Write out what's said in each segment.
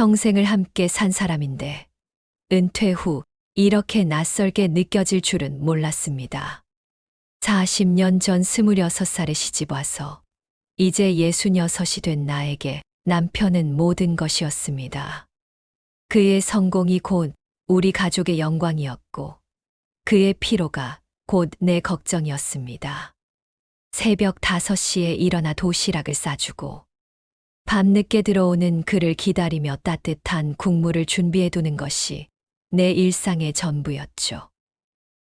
평생을 함께 산 사람인데 은퇴 후 이렇게 낯설게 느껴질 줄은 몰랐습니다. 40년 전 26살에 시집 와서 이제 66이 된 나에게 남편은 모든 것이었습니다. 그의 성공이 곧 우리 가족의 영광이었고 그의 피로가 곧 내 걱정이었습니다. 새벽 5시에 일어나 도시락을 싸주고 밤늦게 들어오는 그를 기다리며 따뜻한 국물을 준비해두는 것이 내 일상의 전부였죠.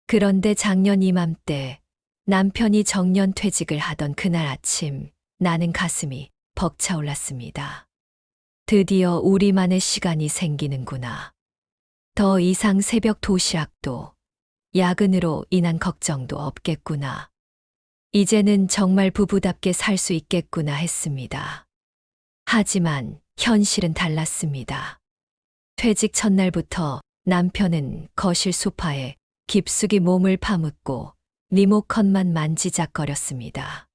그런데 작년 이맘때 남편이 정년 퇴직을 하던 그날 아침 나는 가슴이 벅차올랐습니다. 드디어 우리만의 시간이 생기는구나. 더 이상 새벽 도시락도 야근으로 인한 걱정도 없겠구나. 이제는 정말 부부답게 살 수 있겠구나 했습니다. 하지만 현실은 달랐습니다. 퇴직 첫날부터 남편은 거실 소파에 깊숙이 몸을 파묻고 리모컨만 만지작거렸습니다.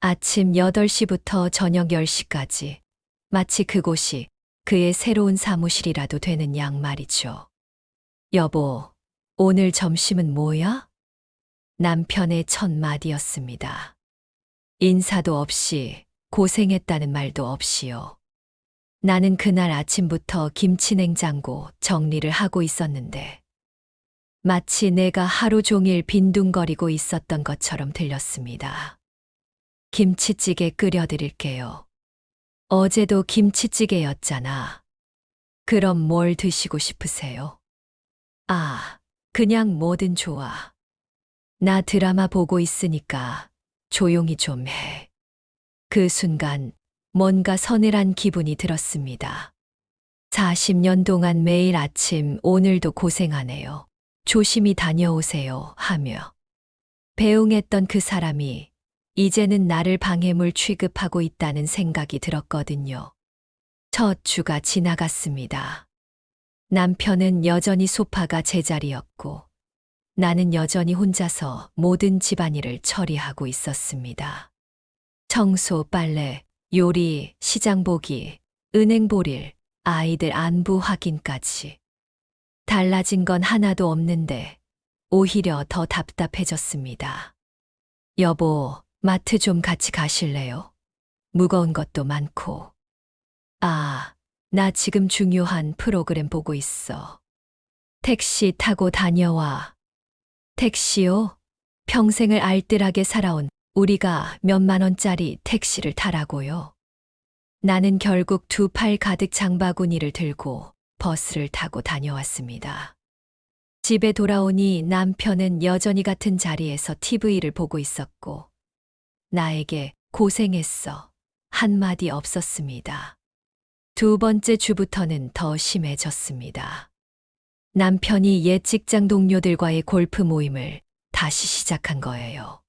아침 8시부터 저녁 10시까지 마치 그곳이 그의 새로운 사무실이라도 되는 양 말이죠. 여보, 오늘 점심은 뭐야? 남편의 첫 마디였습니다. 인사도 없이 고생했다는 말도 없이요. 나는 그날 아침부터 김치냉장고 정리를 하고 있었는데 마치 내가 하루 종일 빈둥거리고 있었던 것처럼 들렸습니다. 김치찌개 끓여드릴게요. 어제도 김치찌개였잖아. 그럼 뭘 드시고 싶으세요? 아, 그냥 뭐든 좋아. 나 드라마 보고 있으니까 조용히 좀 해. 그 순간 뭔가 서늘한 기분이 들었습니다. 40년 동안 매일 아침 오늘도 고생하네요. 조심히 다녀오세요 하며 배웅했던 그 사람이 이제는 나를 방해물 취급하고 있다는 생각이 들었거든요. 첫 주가 지나갔습니다. 남편은 여전히 소파가 제자리였고 나는 여전히 혼자서 모든 집안일을 처리하고 있었습니다. 청소, 빨래, 요리, 시장 보기, 은행 볼일, 아이들 안부 확인까지. 달라진 건 하나도 없는데 오히려 더 답답해졌습니다. 여보, 마트 좀 같이 가실래요? 무거운 것도 많고. 아, 나 지금 중요한 프로그램 보고 있어. 택시 타고 다녀와. 택시요? 평생을 알뜰하게 살아온 우리가 몇만 원짜리 택시를 타라고요. 나는 결국 두 팔 가득 장바구니를 들고 버스를 타고 다녀왔습니다. 집에 돌아오니 남편은 여전히 같은 자리에서 TV를 보고 있었고 나에게 고생했어 한마디 없었습니다. 두 번째 주부터는 더 심해졌습니다. 남편이 옛 직장 동료들과의 골프 모임을 다시 시작한 거예요.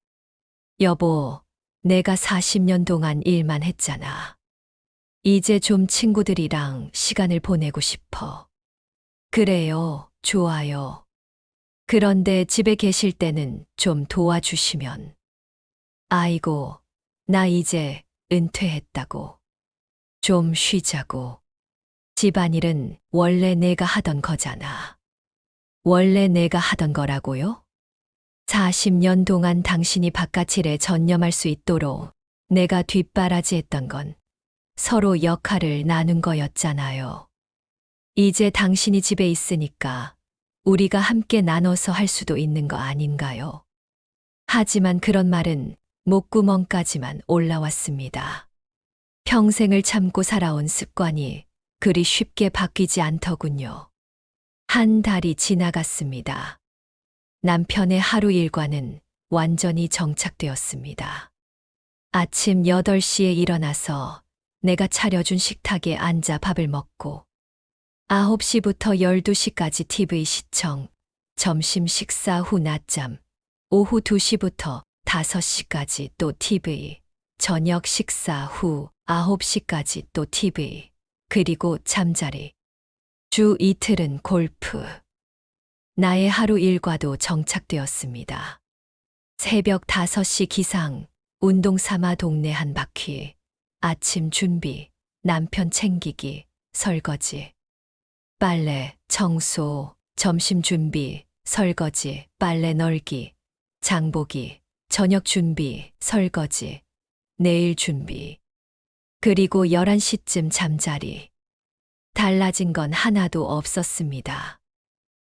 여보, 내가 40년 동안 일만 했잖아. 이제 좀 친구들이랑 시간을 보내고 싶어. 그래요, 좋아요. 그런데 집에 계실 때는 좀 도와주시면. 아이고, 나 이제 은퇴했다고. 좀 쉬자고. 집안일은 원래 내가 하던 거잖아. 원래 내가 하던 거라고요? 40년 동안 당신이 바깥일에 전념할 수 있도록 내가 뒷바라지했던 건 서로 역할을 나눈 거였잖아요. 이제 당신이 집에 있으니까 우리가 함께 나눠서 할 수도 있는 거 아닌가요? 하지만 그런 말은 목구멍까지만 올라왔습니다. 평생을 참고 살아온 습관이 그리 쉽게 바뀌지 않더군요. 한 달이 지나갔습니다. 남편의 하루 일과는 완전히 정착되었습니다. 아침 8시에 일어나서 내가 차려준 식탁에 앉아 밥을 먹고 9시부터 12시까지 TV 시청, 점심 식사 후 낮잠, 오후 2시부터 5시까지 또 TV, 저녁 식사 후 9시까지 또 TV, 그리고 잠자리. 주 이틀은 골프. 나의 하루 일과도 정착되었습니다. 새벽 5시 기상, 운동 삼아 동네 한 바퀴, 아침 준비, 남편 챙기기, 설거지, 빨래, 청소, 점심 준비, 설거지, 빨래 널기, 장보기, 저녁 준비, 설거지, 내일 준비. 그리고 11시쯤 잠자리. 달라진 건 하나도 없었습니다.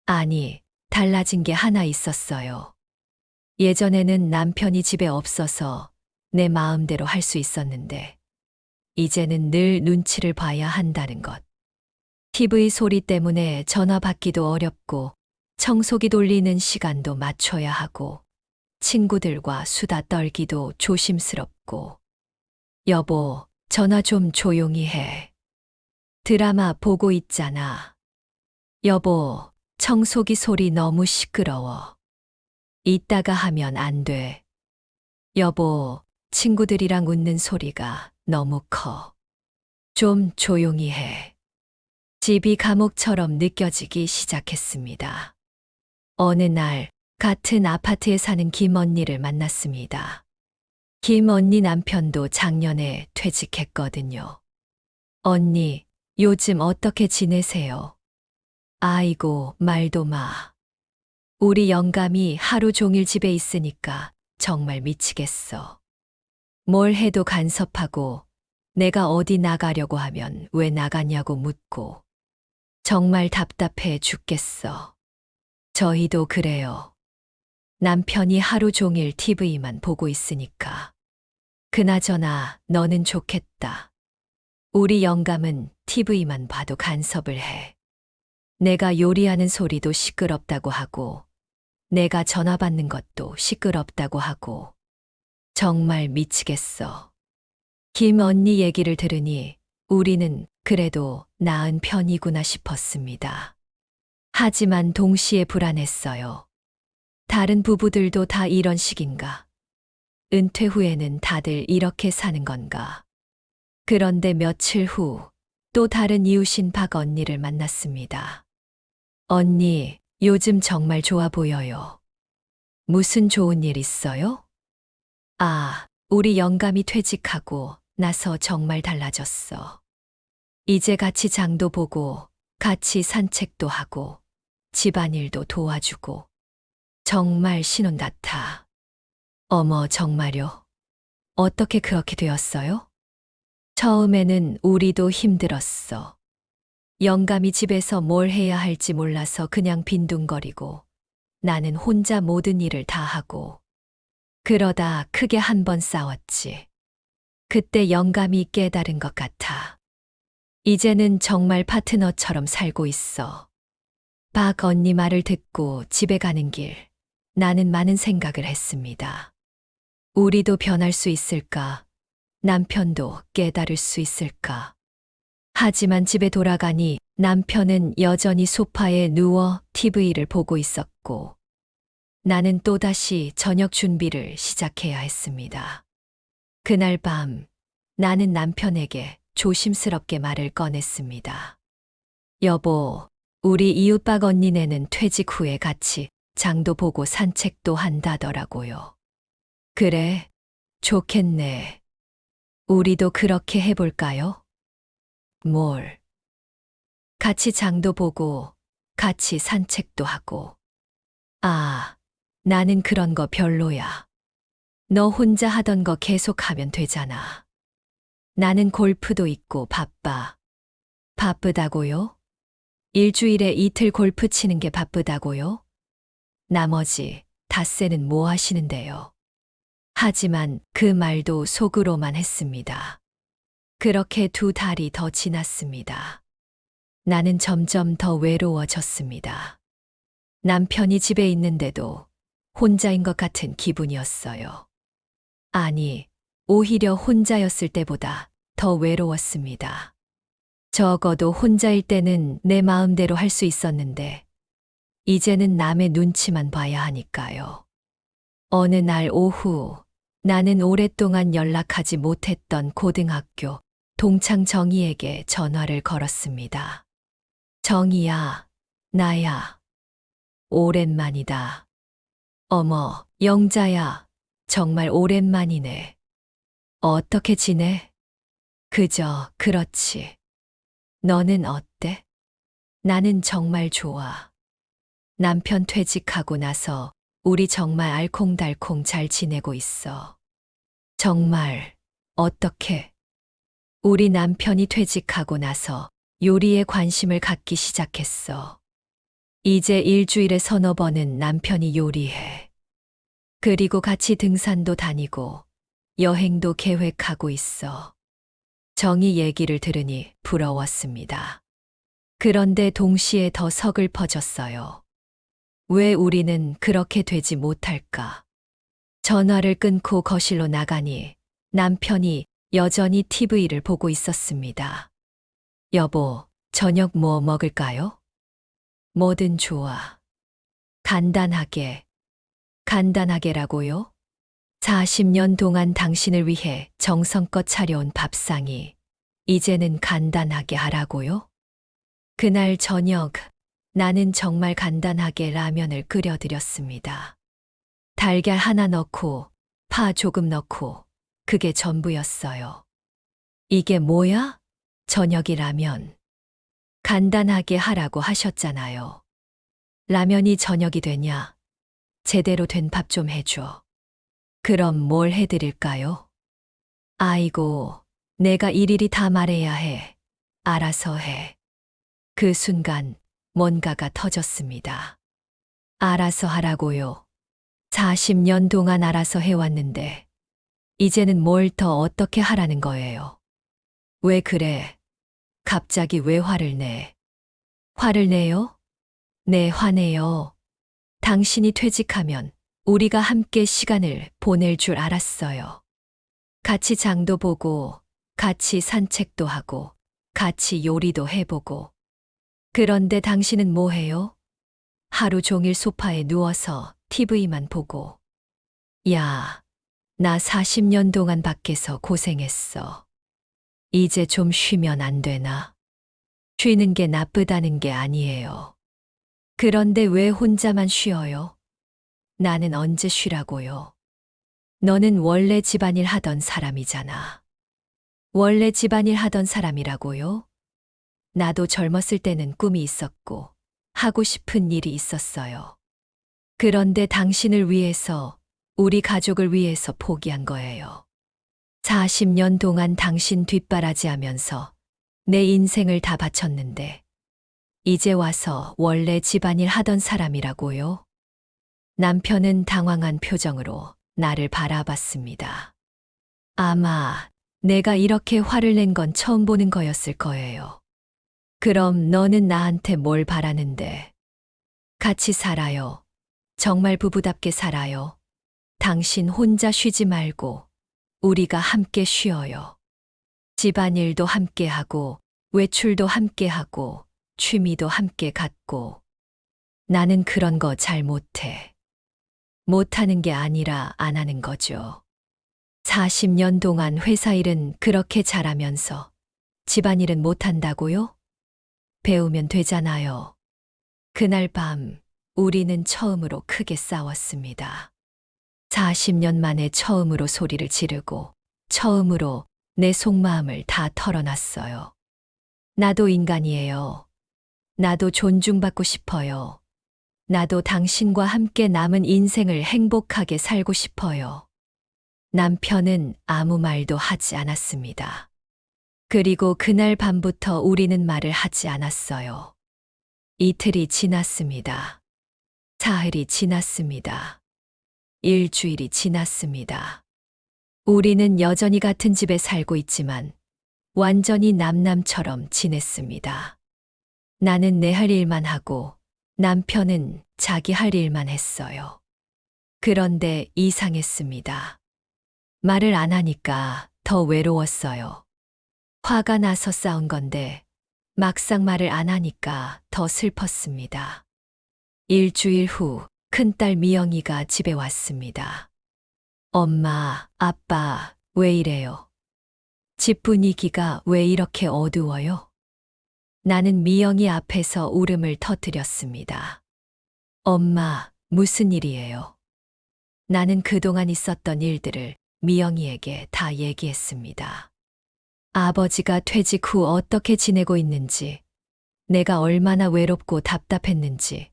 아니, 달라진 게 하나 있었어요. 예전에는 남편이 집에 없어서 내 마음대로 할 수 있었는데, 이제는 늘 눈치를 봐야 한다는 것. TV 소리 때문에 전화 받기도 어렵고, 청소기 돌리는 시간도 맞춰야 하고, 친구들과 수다 떨기도 조심스럽고. 여보, 전화 좀 조용히 해. 드라마 보고 있잖아. 여보, 청소기 소리 너무 시끄러워. 이따가 하면 안 돼. 여보, 친구들이랑 웃는 소리가 너무 커. 좀 조용히 해. 집이 감옥처럼 느껴지기 시작했습니다. 어느 날, 같은 아파트에 사는 김 언니를 만났습니다. 김 언니 남편도 작년에 퇴직했거든요. 언니, 요즘 어떻게 지내세요? 아이고, 말도 마. 우리 영감이 하루 종일 집에 있으니까 정말 미치겠어. 뭘 해도 간섭하고, 내가 어디 나가려고 하면 왜 나가냐고 묻고. 정말 답답해 죽겠어. 저희도 그래요. 남편이 하루 종일 TV만 보고 있으니까. 그나저나 너는 좋겠다. 우리 영감은 TV만 봐도 간섭을 해. 내가 요리하는 소리도 시끄럽다고 하고, 내가 전화 받는 것도 시끄럽다고 하고. 정말 미치겠어. 김 언니 얘기를 들으니 우리는 그래도 나은 편이구나 싶었습니다. 하지만 동시에 불안했어요. 다른 부부들도 다 이런 식인가? 은퇴 후에는 다들 이렇게 사는 건가? 그런데 며칠 후 또 다른 이웃인 박 언니를 만났습니다. 언니, 요즘 정말 좋아 보여요. 무슨 좋은 일 있어요? 아, 우리 영감이 퇴직하고 나서 정말 달라졌어. 이제 같이 장도 보고, 같이 산책도 하고, 집안일도 도와주고. 정말 신혼 같아. 어머, 정말요? 어떻게 그렇게 되었어요? 처음에는 우리도 힘들었어. 영감이 집에서 뭘 해야 할지 몰라서 그냥 빈둥거리고, 나는 혼자 모든 일을 다 하고. 그러다 크게 한 번 싸웠지. 그때 영감이 깨달은 것 같아. 이제는 정말 파트너처럼 살고 있어. 박 언니 말을 듣고 집에 가는 길, 나는 많은 생각을 했습니다. 우리도 변할 수 있을까? 남편도 깨달을 수 있을까? 하지만 집에 돌아가니 남편은 여전히 소파에 누워 TV를 보고 있었고, 나는 또다시 저녁 준비를 시작해야 했습니다. 그날 밤, 나는 남편에게 조심스럽게 말을 꺼냈습니다. 여보, 우리 이웃박 언니네는 퇴직 후에 같이 장도 보고 산책도 한다더라고요. 그래, 좋겠네. 우리도 그렇게 해볼까요? 뭘? 같이 장도 보고, 같이 산책도 하고. 아, 나는 그런 거 별로야. 너 혼자 하던 거 계속하면 되잖아. 나는 골프도 있고 바빠. 바쁘다고요? 일주일에 이틀 골프 치는 게 바쁘다고요? 나머지 닷새는 뭐 하시는데요? 하지만 그 말도 속으로만 했습니다. 그렇게 2달이 더 지났습니다. 나는 점점 더 외로워졌습니다. 남편이 집에 있는데도 혼자인 것 같은 기분이었어요. 아니, 오히려 혼자였을 때보다 더 외로웠습니다. 적어도 혼자일 때는 내 마음대로 할 수 있었는데, 이제는 남의 눈치만 봐야 하니까요. 어느 날 오후, 나는 오랫동안 연락하지 못했던 고등학교 동창 정희에게 전화를 걸었습니다. 정희야, 나야. 오랜만이다. 어머, 영자야, 정말 오랜만이네. 어떻게 지내? 그저 그렇지. 너는 어때? 나는 정말 좋아. 남편 퇴직하고 나서 우리 정말 알콩달콩 잘 지내고 있어. 정말, 어떻게? 우리 남편이 퇴직하고 나서 요리에 관심을 갖기 시작했어. 이제 일주일에 서너 번은 남편이 요리해. 그리고 같이 등산도 다니고 여행도 계획하고 있어. 정희 얘기를 들으니 부러웠습니다. 그런데 동시에 더 서글퍼졌어요. 왜 우리는 그렇게 되지 못할까? 전화를 끊고 거실로 나가니 남편이 여전히 TV를 보고 있었습니다. 여보, 저녁 뭐 먹을까요? 뭐든 좋아. 간단하게. 간단하게라고요? 40년 동안 당신을 위해 정성껏 차려온 밥상이 이제는 간단하게 하라고요? 그날 저녁 나는 정말 간단하게 라면을 끓여드렸습니다. 달걀 하나 넣고 파 조금 넣고 그게 전부였어요. 이게 뭐야? 저녁이라면. 간단하게 하라고 하셨잖아요. 라면이 저녁이 되냐? 제대로 된 밥 좀 해줘. 그럼 뭘 해드릴까요? 아이고, 내가 일일이 다 말해야 해. 알아서 해. 그 순간 뭔가가 터졌습니다. 알아서 하라고요. 40년 동안 알아서 해왔는데, 이제는 뭘 더 어떻게 하라는 거예요. 왜 그래? 갑자기 왜 화를 내? 화를 내요? 네, 화내요. 당신이 퇴직하면 우리가 함께 시간을 보낼 줄 알았어요. 같이 장도 보고, 같이 산책도 하고, 같이 요리도 해보고. 그런데 당신은 뭐 해요? 하루 종일 소파에 누워서 TV만 보고. 야, 나 40년 동안 밖에서 고생했어. 이제 좀 쉬면 안 되나? 쉬는 게 나쁘다는 게 아니에요. 그런데 왜 혼자만 쉬어요? 나는 언제 쉬라고요? 너는 원래 집안일 하던 사람이잖아. 원래 집안일 하던 사람이라고요? 나도 젊었을 때는 꿈이 있었고, 하고 싶은 일이 있었어요. 그런데 당신을 위해서, 우리 가족을 위해서 포기한 거예요. 40년 동안 당신 뒷바라지 하면서 내 인생을 다 바쳤는데, 이제 와서 원래 집안일 하던 사람이라고요? 남편은 당황한 표정으로 나를 바라봤습니다. 아마 내가 이렇게 화를 낸 건 처음 보는 거였을 거예요. 그럼 너는 나한테 뭘 바라는데? 같이 살아요. 정말 부부답게 살아요. 당신 혼자 쉬지 말고 우리가 함께 쉬어요. 집안일도 함께 하고 외출도 함께 하고 취미도 함께 갖고. 나는 그런 거 잘 못해. 못하는 게 아니라 안 하는 거죠. 40년 동안 회사 일은 그렇게 잘하면서 집안일은 못한다고요? 배우면 되잖아요. 그날 밤 우리는 처음으로 크게 싸웠습니다. 40년 만에 처음으로 소리를 지르고 처음으로 내 속마음을 다 털어놨어요. 나도 인간이에요. 나도 존중받고 싶어요. 나도 당신과 함께 남은 인생을 행복하게 살고 싶어요. 남편은 아무 말도 하지 않았습니다. 그리고 그날 밤부터 우리는 말을 하지 않았어요. 이틀이 지났습니다. 사흘이 지났습니다. 일주일이 지났습니다. 우리는 여전히 같은 집에 살고 있지만 완전히 남남처럼 지냈습니다. 나는 내 할 일만 하고 남편은 자기 할 일만 했어요. 그런데 이상했습니다. 말을 안 하니까 더 외로웠어요. 화가 나서 싸운 건데 막상 말을 안 하니까 더 슬펐습니다. 일주일 후 큰딸 미영이가 집에 왔습니다. 엄마, 아빠, 왜 이래요? 집 분위기가 왜 이렇게 어두워요? 나는 미영이 앞에서 울음을 터뜨렸습니다. 엄마, 무슨 일이에요? 나는 그동안 있었던 일들을 미영이에게 다 얘기했습니다. 아버지가 퇴직 후 어떻게 지내고 있는지, 내가 얼마나 외롭고 답답했는지,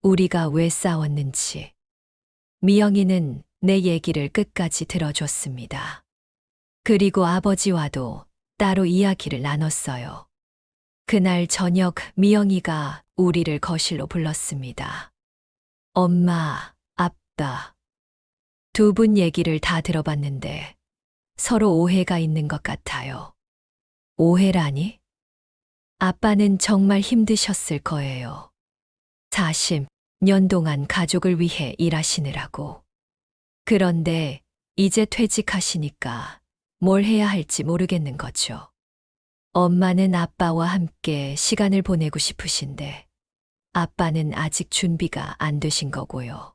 우리가 왜 싸웠는지. 미영이는 내 얘기를 끝까지 들어줬습니다. 그리고 아버지와도 따로 이야기를 나눴어요. 그날 저녁 미영이가 우리를 거실로 불렀습니다. 엄마, 아빠. 두 분 얘기를 다 들어봤는데 서로 오해가 있는 것 같아요. 오해라니? 아빠는 정말 힘드셨을 거예요. 40년 동안 가족을 위해 일하시느라고. 그런데 이제 퇴직하시니까 뭘 해야 할지 모르겠는 거죠. 엄마는 아빠와 함께 시간을 보내고 싶으신데 아빠는 아직 준비가 안 되신 거고요.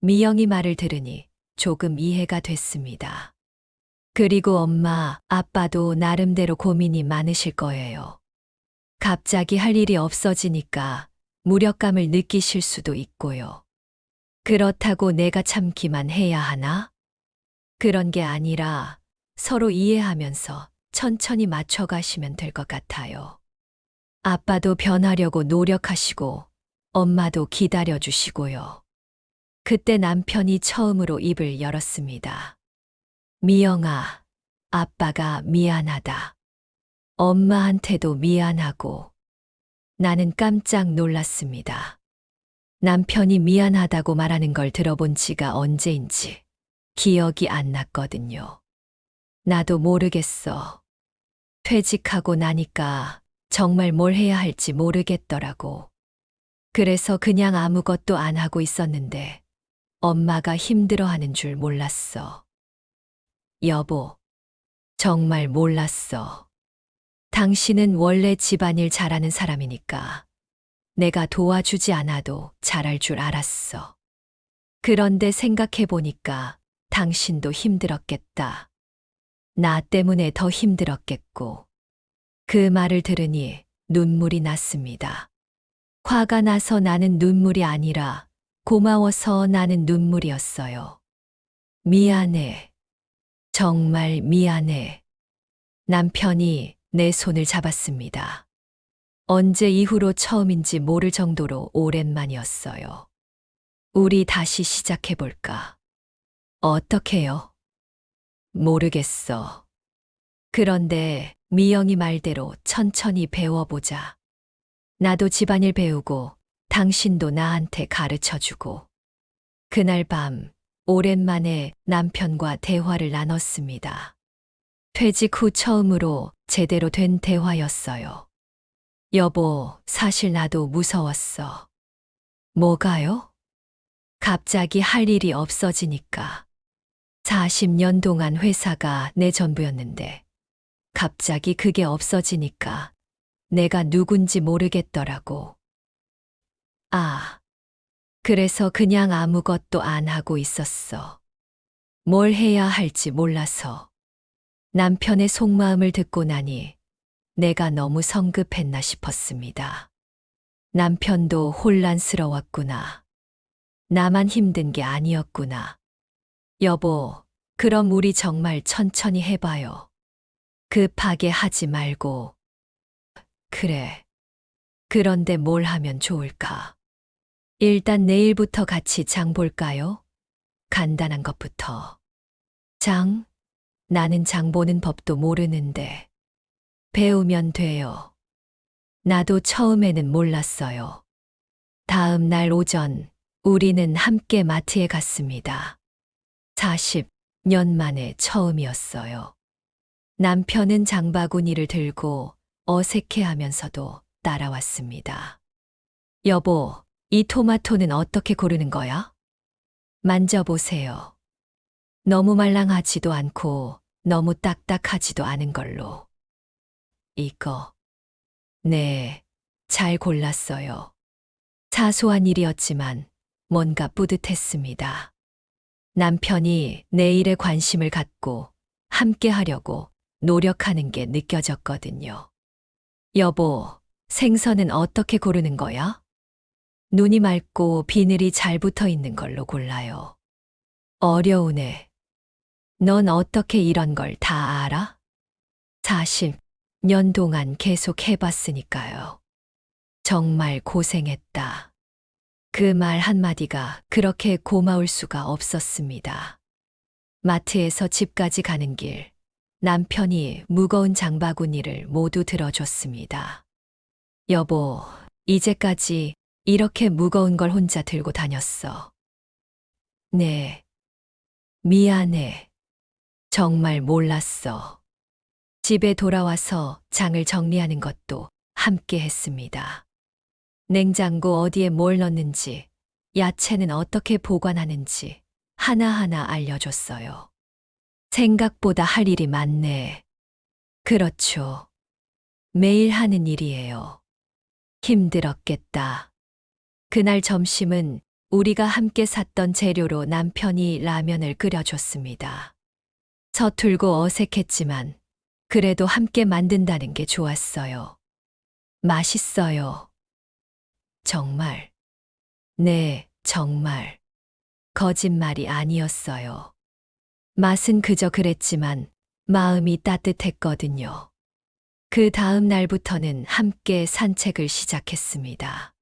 미영이 말을 들으니 조금 이해가 됐습니다. 그리고 엄마, 아빠도 나름대로 고민이 많으실 거예요. 갑자기 할 일이 없어지니까 무력감을 느끼실 수도 있고요. 그렇다고 내가 참기만 해야 하나? 그런 게 아니라 서로 이해하면서 천천히 맞춰가시면 될 것 같아요. 아빠도 변하려고 노력하시고 엄마도 기다려주시고요. 그때 남편이 처음으로 입을 열었습니다. 미영아, 아빠가 미안하다. 엄마한테도 미안하고. 나는 깜짝 놀랐습니다. 남편이 미안하다고 말하는 걸 들어본 지가 언제인지 기억이 안 났거든요. 나도 모르겠어. 퇴직하고 나니까 정말 뭘 해야 할지 모르겠더라고. 그래서 그냥 아무것도 안 하고 있었는데 엄마가 힘들어하는 줄 몰랐어. 여보, 정말 몰랐어. 당신은 원래 집안일 잘하는 사람이니까 내가 도와주지 않아도 잘할 줄 알았어. 그런데 생각해보니까 당신도 힘들었겠다. 나 때문에 더 힘들었겠고. 그 말을 들으니 눈물이 났습니다. 화가 나서 나는 눈물이 아니라 고마워서 나는 눈물이었어요. 미안해. 정말 미안해. 남편이 내 손을 잡았습니다. 언제 이후로 처음인지 모를 정도로 오랜만이었어요. 우리 다시 시작해볼까? 어떻게요? 모르겠어. 그런데 미영이 말대로 천천히 배워보자. 나도 집안일 배우고 당신도 나한테 가르쳐주고. 그날 밤 오랜만에 남편과 대화를 나눴습니다. 퇴직 후 처음으로 제대로 된 대화였어요. 여보, 사실 나도 무서웠어. 뭐가요? 갑자기 할 일이 없어지니까. 40년 동안 회사가 내 전부였는데 갑자기 그게 없어지니까 내가 누군지 모르겠더라고. 아, 그래서 그냥 아무것도 안 하고 있었어. 뭘 해야 할지 몰라서. 남편의 속마음을 듣고 나니 내가 너무 성급했나 싶었습니다. 남편도 혼란스러웠구나. 나만 힘든 게 아니었구나. 여보, 그럼 우리 정말 천천히 해봐요. 급하게 하지 말고. 그래. 그런데 뭘 하면 좋을까? 일단 내일부터 같이 장 볼까요? 간단한 것부터. 장? 나는 장 보는 법도 모르는데. 배우면 돼요. 나도 처음에는 몰랐어요. 다음 날 오전, 우리는 함께 마트에 갔습니다. 40년 만에 처음이었어요. 남편은 장바구니를 들고 어색해하면서도 따라왔습니다. 여보, 이 토마토는 어떻게 고르는 거야? 만져보세요. 너무 말랑하지도 않고 너무 딱딱하지도 않은 걸로. 이거. 네, 잘 골랐어요. 사소한 일이었지만 뭔가 뿌듯했습니다. 남편이 내 일에 관심을 갖고 함께 하려고 노력하는 게 느껴졌거든요. 여보, 생선은 어떻게 고르는 거야? 눈이 맑고 비늘이 잘 붙어 있는 걸로 골라요. 어려우네. 넌 어떻게 이런 걸 다 알아? 40년 동안 계속 해봤으니까요. 정말 고생했다. 그 말 한마디가 그렇게 고마울 수가 없었습니다. 마트에서 집까지 가는 길, 남편이 무거운 장바구니를 모두 들어줬습니다. 여보, 이제까지 이렇게 무거운 걸 혼자 들고 다녔어. 네, 미안해. 정말 몰랐어. 집에 돌아와서 장을 정리하는 것도 함께 했습니다. 냉장고 어디에 뭘 넣는지, 야채는 어떻게 보관하는지 하나하나 알려줬어요. 생각보다 할 일이 많네. 그렇죠. 매일 하는 일이에요. 힘들었겠다. 그날 점심은 우리가 함께 샀던 재료로 남편이 라면을 끓여줬습니다. 서툴고 어색했지만 그래도 함께 만든다는 게 좋았어요. 맛있어요. 정말. 네, 정말. 거짓말이 아니었어요. 맛은 그저 그랬지만 마음이 따뜻했거든요. 그 다음 날부터는 함께 산책을 시작했습니다.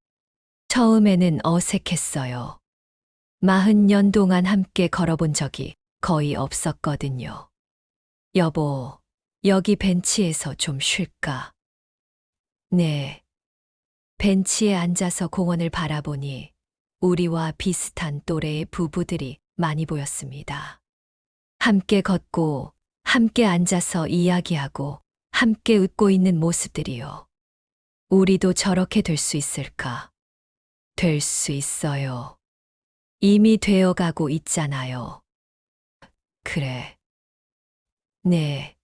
처음에는 어색했어요. 40년 동안 함께 걸어본 적이 거의 없었거든요. 여보, 여기 벤치에서 좀 쉴까? 네. 벤치에 앉아서 공원을 바라보니 우리와 비슷한 또래의 부부들이 많이 보였습니다. 함께 걷고, 함께 앉아서 이야기하고, 함께 웃고 있는 모습들이요. 우리도 저렇게 될 수 있을까? 될 수 있어요. 이미 되어가고 있잖아요. 그래. 네.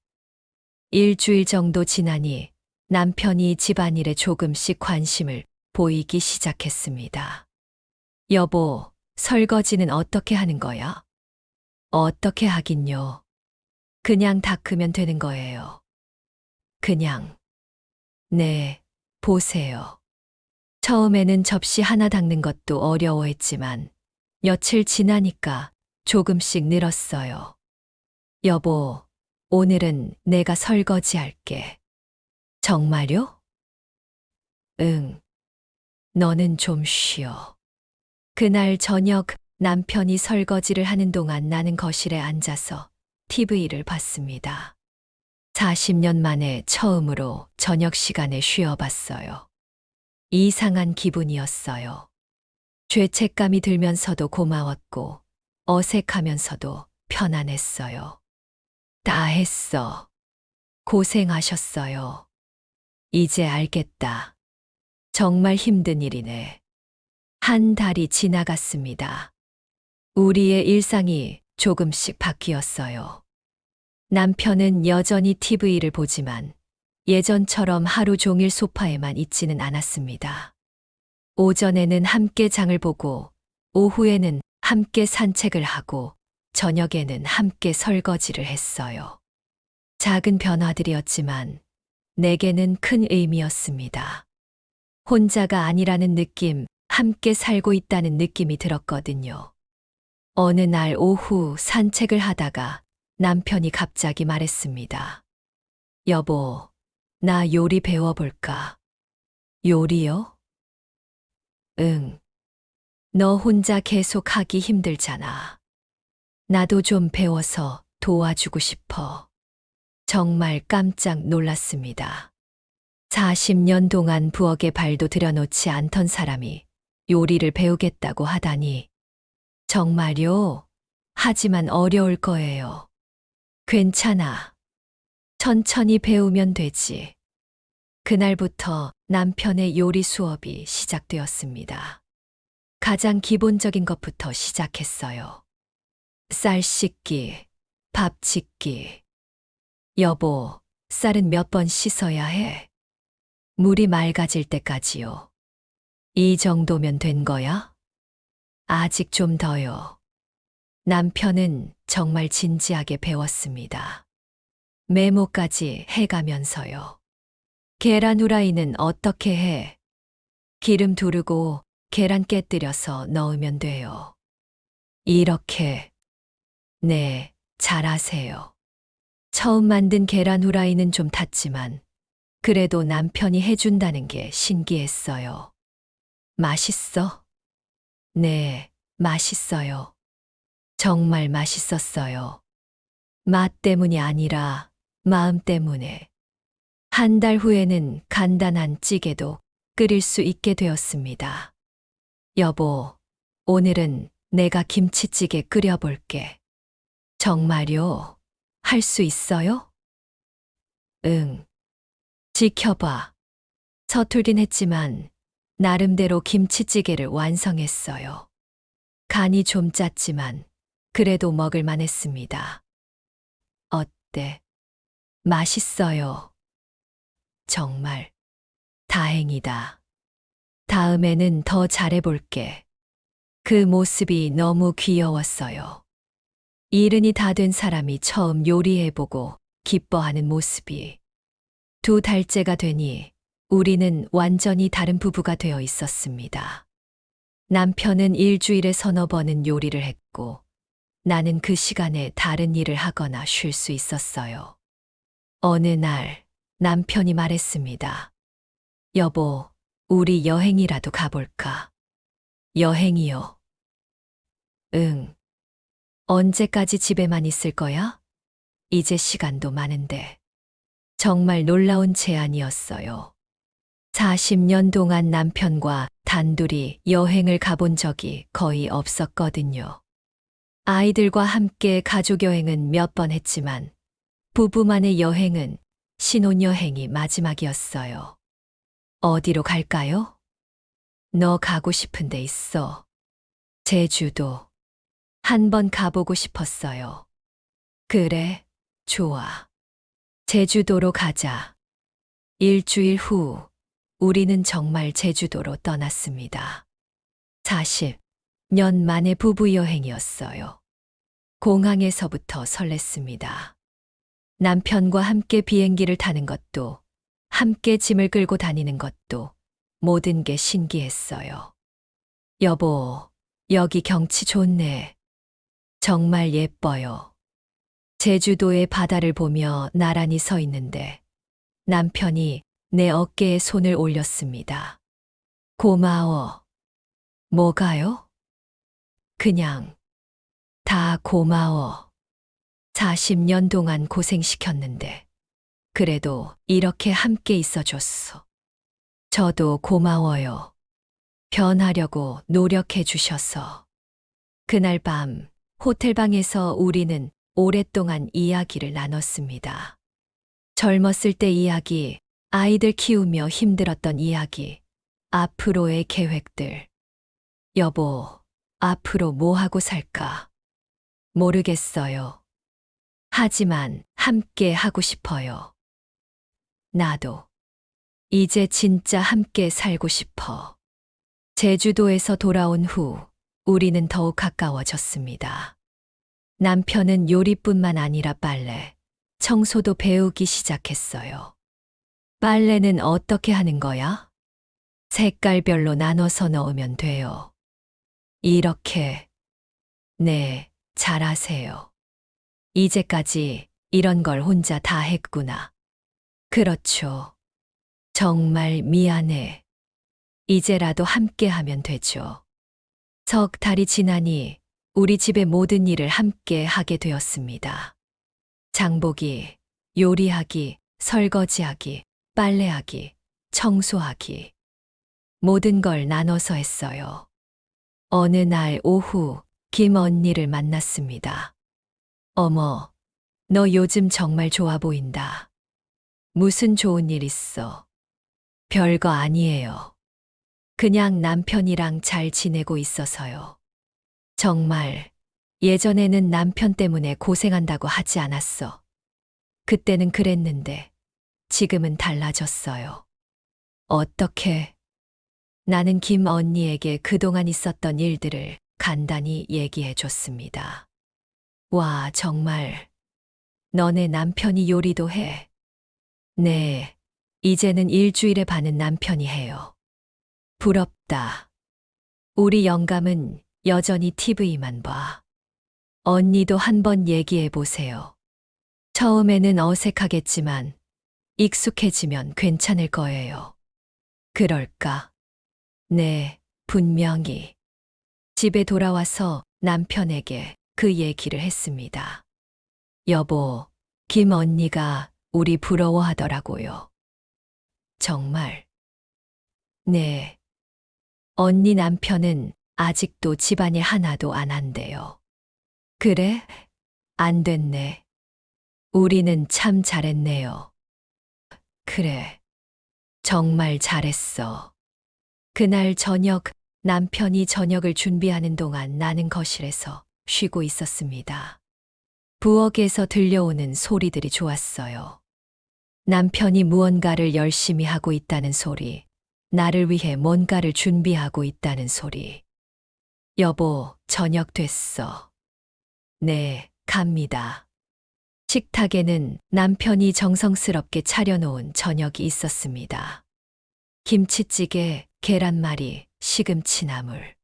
일주일 정도 지나니 남편이 집안일에 조금씩 관심을 보이기 시작했습니다. 여보, 설거지는 어떻게 하는 거야? 어떻게 하긴요. 그냥 닦으면 되는 거예요. 그냥. 네, 보세요. 처음에는 접시 하나 닦는 것도 어려워했지만 며칠 지나니까 조금씩 늘었어요. 여보, 오늘은 내가 설거지 할게. 정말요? 응. 너는 좀 쉬어. 그날 저녁 남편이 설거지를 하는 동안 나는 거실에 앉아서 TV를 봤습니다. 40년 만에 처음으로 저녁 시간에 쉬어봤어요. 이상한 기분이었어요. 죄책감이 들면서도 고마웠고 어색하면서도 편안했어요. 다 했어. 고생하셨어요. 이제 알겠다. 정말 힘든 일이네. 한 달이 지나갔습니다. 우리의 일상이 조금씩 바뀌었어요. 남편은 여전히 TV를 보지만 예전처럼 하루 종일 소파에만 있지는 않았습니다. 오전에는 함께 장을 보고, 오후에는 함께 산책을 하고, 저녁에는 함께 설거지를 했어요. 작은 변화들이었지만 내게는 큰 의미였습니다. 혼자가 아니라는 느낌, 함께 살고 있다는 느낌이 들었거든요. 어느 날 오후 산책을 하다가 남편이 갑자기 말했습니다. 여보, 나 요리 배워볼까? 요리요? 응. 너 혼자 계속 하기 힘들잖아. 나도 좀 배워서 도와주고 싶어. 정말 깜짝 놀랐습니다. 40년 동안 부엌에 발도 들여놓지 않던 사람이 요리를 배우겠다고 하다니. 정말요? 하지만 어려울 거예요. 괜찮아. 천천히 배우면 되지. 그날부터 남편의 요리 수업이 시작되었습니다. 가장 기본적인 것부터 시작했어요. 쌀 씻기, 밥 짓기. 여보, 쌀은 몇 번 씻어야 해? 물이 맑아질 때까지요. 이 정도면 된 거야? 아직 좀 더요. 남편은 정말 진지하게 배웠습니다. 메모까지 해가면서요. 계란 후라이는 어떻게 해? 기름 두르고 계란 깨뜨려서 넣으면 돼요. 이렇게. 네, 잘하세요. 처음 만든 계란 후라이는 좀 탔지만 그래도 남편이 해준다는 게 신기했어요. 맛있어? 네, 맛있어요. 정말 맛있었어요. 맛 때문이 아니라 마음 때문에. 한 달 후에는 간단한 찌개도 끓일 수 있게 되었습니다. 여보, 오늘은 내가 김치찌개 끓여볼게. 정말요? 할 수 있어요? 응. 지켜봐. 서툴긴 했지만 나름대로 김치찌개를 완성했어요. 간이 좀 짰지만 그래도 먹을만 했습니다. 어때? 맛있어요. 정말 다행이다. 다음에는 더 잘해볼게. 그 모습이 너무 귀여웠어요. 이른이 다 된 사람이 처음 요리해보고 기뻐하는 모습이. 2달째가 되니 우리는 완전히 다른 부부가 되어 있었습니다. 남편은 일주일에 서너 번은 요리를 했고 나는 그 시간에 다른 일을 하거나 쉴 수 있었어요. 어느 날 남편이 말했습니다. 여보, 우리 여행이라도 가볼까? 여행이요? 응. 언제까지 집에만 있을 거야? 이제 시간도 많은데. 정말 놀라운 제안이었어요. 40년 동안 남편과 단둘이 여행을 가본 적이 거의 없었거든요. 아이들과 함께 가족 여행은 몇 번 했지만 부부만의 여행은 신혼여행이 마지막이었어요. 어디로 갈까요? 너 가고 싶은 데 있어. 제주도. 한번 가보고 싶었어요. 그래, 좋아. 제주도로 가자. 일주일 후, 우리는 정말 제주도로 떠났습니다. 40년 만의 부부 여행이었어요. 공항에서부터 설렜습니다. 남편과 함께 비행기를 타는 것도, 함께 짐을 끌고 다니는 것도 모든 게 신기했어요. 여보, 여기 경치 좋네. 정말 예뻐요. 제주도의 바다를 보며 나란히 서 있는데 남편이 내 어깨에 손을 올렸습니다. 고마워. 뭐가요? 그냥 다 고마워. 40년 동안 고생시켰는데 그래도 이렇게 함께 있어줬어. 저도 고마워요. 변하려고 노력해 주셔서. 그날 밤 호텔방에서 우리는 오랫동안 이야기를 나눴습니다. 젊었을 때 이야기, 아이들 키우며 힘들었던 이야기, 앞으로의 계획들. 여보, 앞으로 뭐 하고 살까? 모르겠어요. 하지만 함께 하고 싶어요. 나도. 이제 진짜 함께 살고 싶어. 제주도에서 돌아온 후 우리는 더욱 가까워졌습니다. 남편은 요리뿐만 아니라 빨래, 청소도 배우기 시작했어요. 빨래는 어떻게 하는 거야? 색깔별로 나눠서 넣으면 돼요. 이렇게. 네, 잘하세요. 이제까지 이런 걸 혼자 다 했구나. 그렇죠. 정말 미안해. 이제라도 함께 하면 되죠. 석 달이 지나니 우리 집의 모든 일을 함께 하게 되었습니다. 장보기, 요리하기, 설거지하기, 빨래하기, 청소하기. 모든 걸 나눠서 했어요. 어느 날 오후 김 언니를 만났습니다. 어머, 너 요즘 정말 좋아 보인다. 무슨 좋은 일 있어? 별거 아니에요. 그냥 남편이랑 잘 지내고 있어서요. 정말 예전에는 남편 때문에 고생한다고 하지 않았어. 그때는 그랬는데 지금은 달라졌어요. 어떻게? 나는 김 언니에게 그동안 있었던 일들을 간단히 얘기해 줬습니다. 와, 정말. 너네 남편이 요리도 해. 네, 이제는 일주일에 반은 남편이 해요. 부럽다. 우리 영감은 여전히 TV만 봐. 언니도 한번 얘기해 보세요. 처음에는 어색하겠지만 익숙해지면 괜찮을 거예요. 그럴까? 네, 분명히. 집에 돌아와서 남편에게 그 얘기를 했습니다. 여보, 김 언니가 우리 부러워하더라고요. 정말? 네. 언니 남편은 아직도 집안일 하나도 안 한대요. 그래? 안 됐네. 우리는 참 잘했네요. 그래. 정말 잘했어. 그날 저녁 남편이 저녁을 준비하는 동안 나는 거실에서 쉬고 있었습니다. 부엌에서 들려오는 소리들이 좋았어요. 남편이 무언가를 열심히 하고 있다는 소리, 나를 위해 뭔가를 준비하고 있다는 소리. 여보, 저녁 됐어. 네, 갑니다. 식탁에는 남편이 정성스럽게 차려놓은 저녁이 있었습니다. 김치찌개, 계란말이, 시금치나물.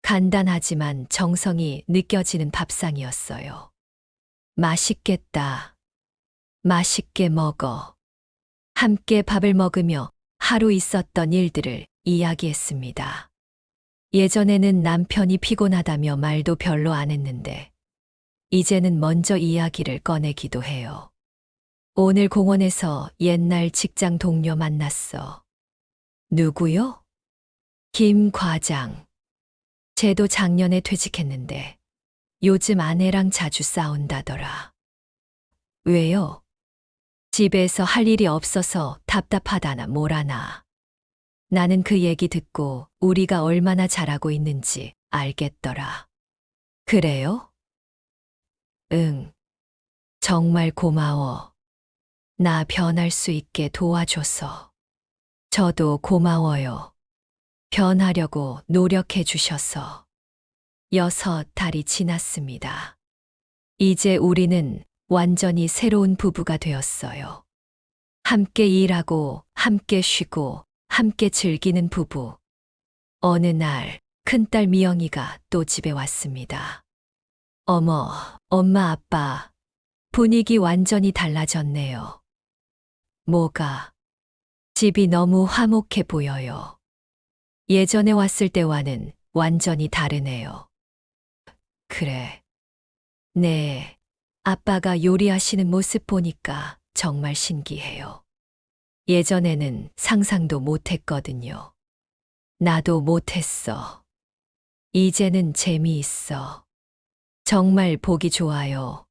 간단하지만 정성이 느껴지는 밥상이었어요. 맛있겠다. 맛있게 먹어. 함께 밥을 먹으며 하루 있었던 일들을 이야기했습니다. 예전에는 남편이 피곤하다며 말도 별로 안 했는데, 이제는 먼저 이야기를 꺼내기도 해요. 오늘 공원에서 옛날 직장 동료 만났어. 누구요? 김 과장. 쟤도 작년에 퇴직했는데 요즘 아내랑 자주 싸운다더라. 왜요? 집에서 할 일이 없어서 답답하다나 뭐라나. 나는 그 얘기 듣고 우리가 얼마나 잘하고 있는지 알겠더라. 그래요? 응. 정말 고마워. 나 변할 수 있게 도와줘서. 저도 고마워요. 변하려고 노력해 주셔서. 6달이 지났습니다. 이제 우리는 완전히 새로운 부부가 되었어요. 함께 일하고, 함께 쉬고, 함께 즐기는 부부. 어느 날, 큰딸 미영이가 또 집에 왔습니다. 어머, 엄마, 아빠, 분위기 완전히 달라졌네요. 뭐가? 집이 너무 화목해 보여요. 예전에 왔을 때와는 완전히 다르네요. 그래. 네. 아빠가 요리하시는 모습 보니까 정말 신기해요. 예전에는 상상도 못했거든요. 나도 못했어. 이제는 재미있어. 정말 보기 좋아요.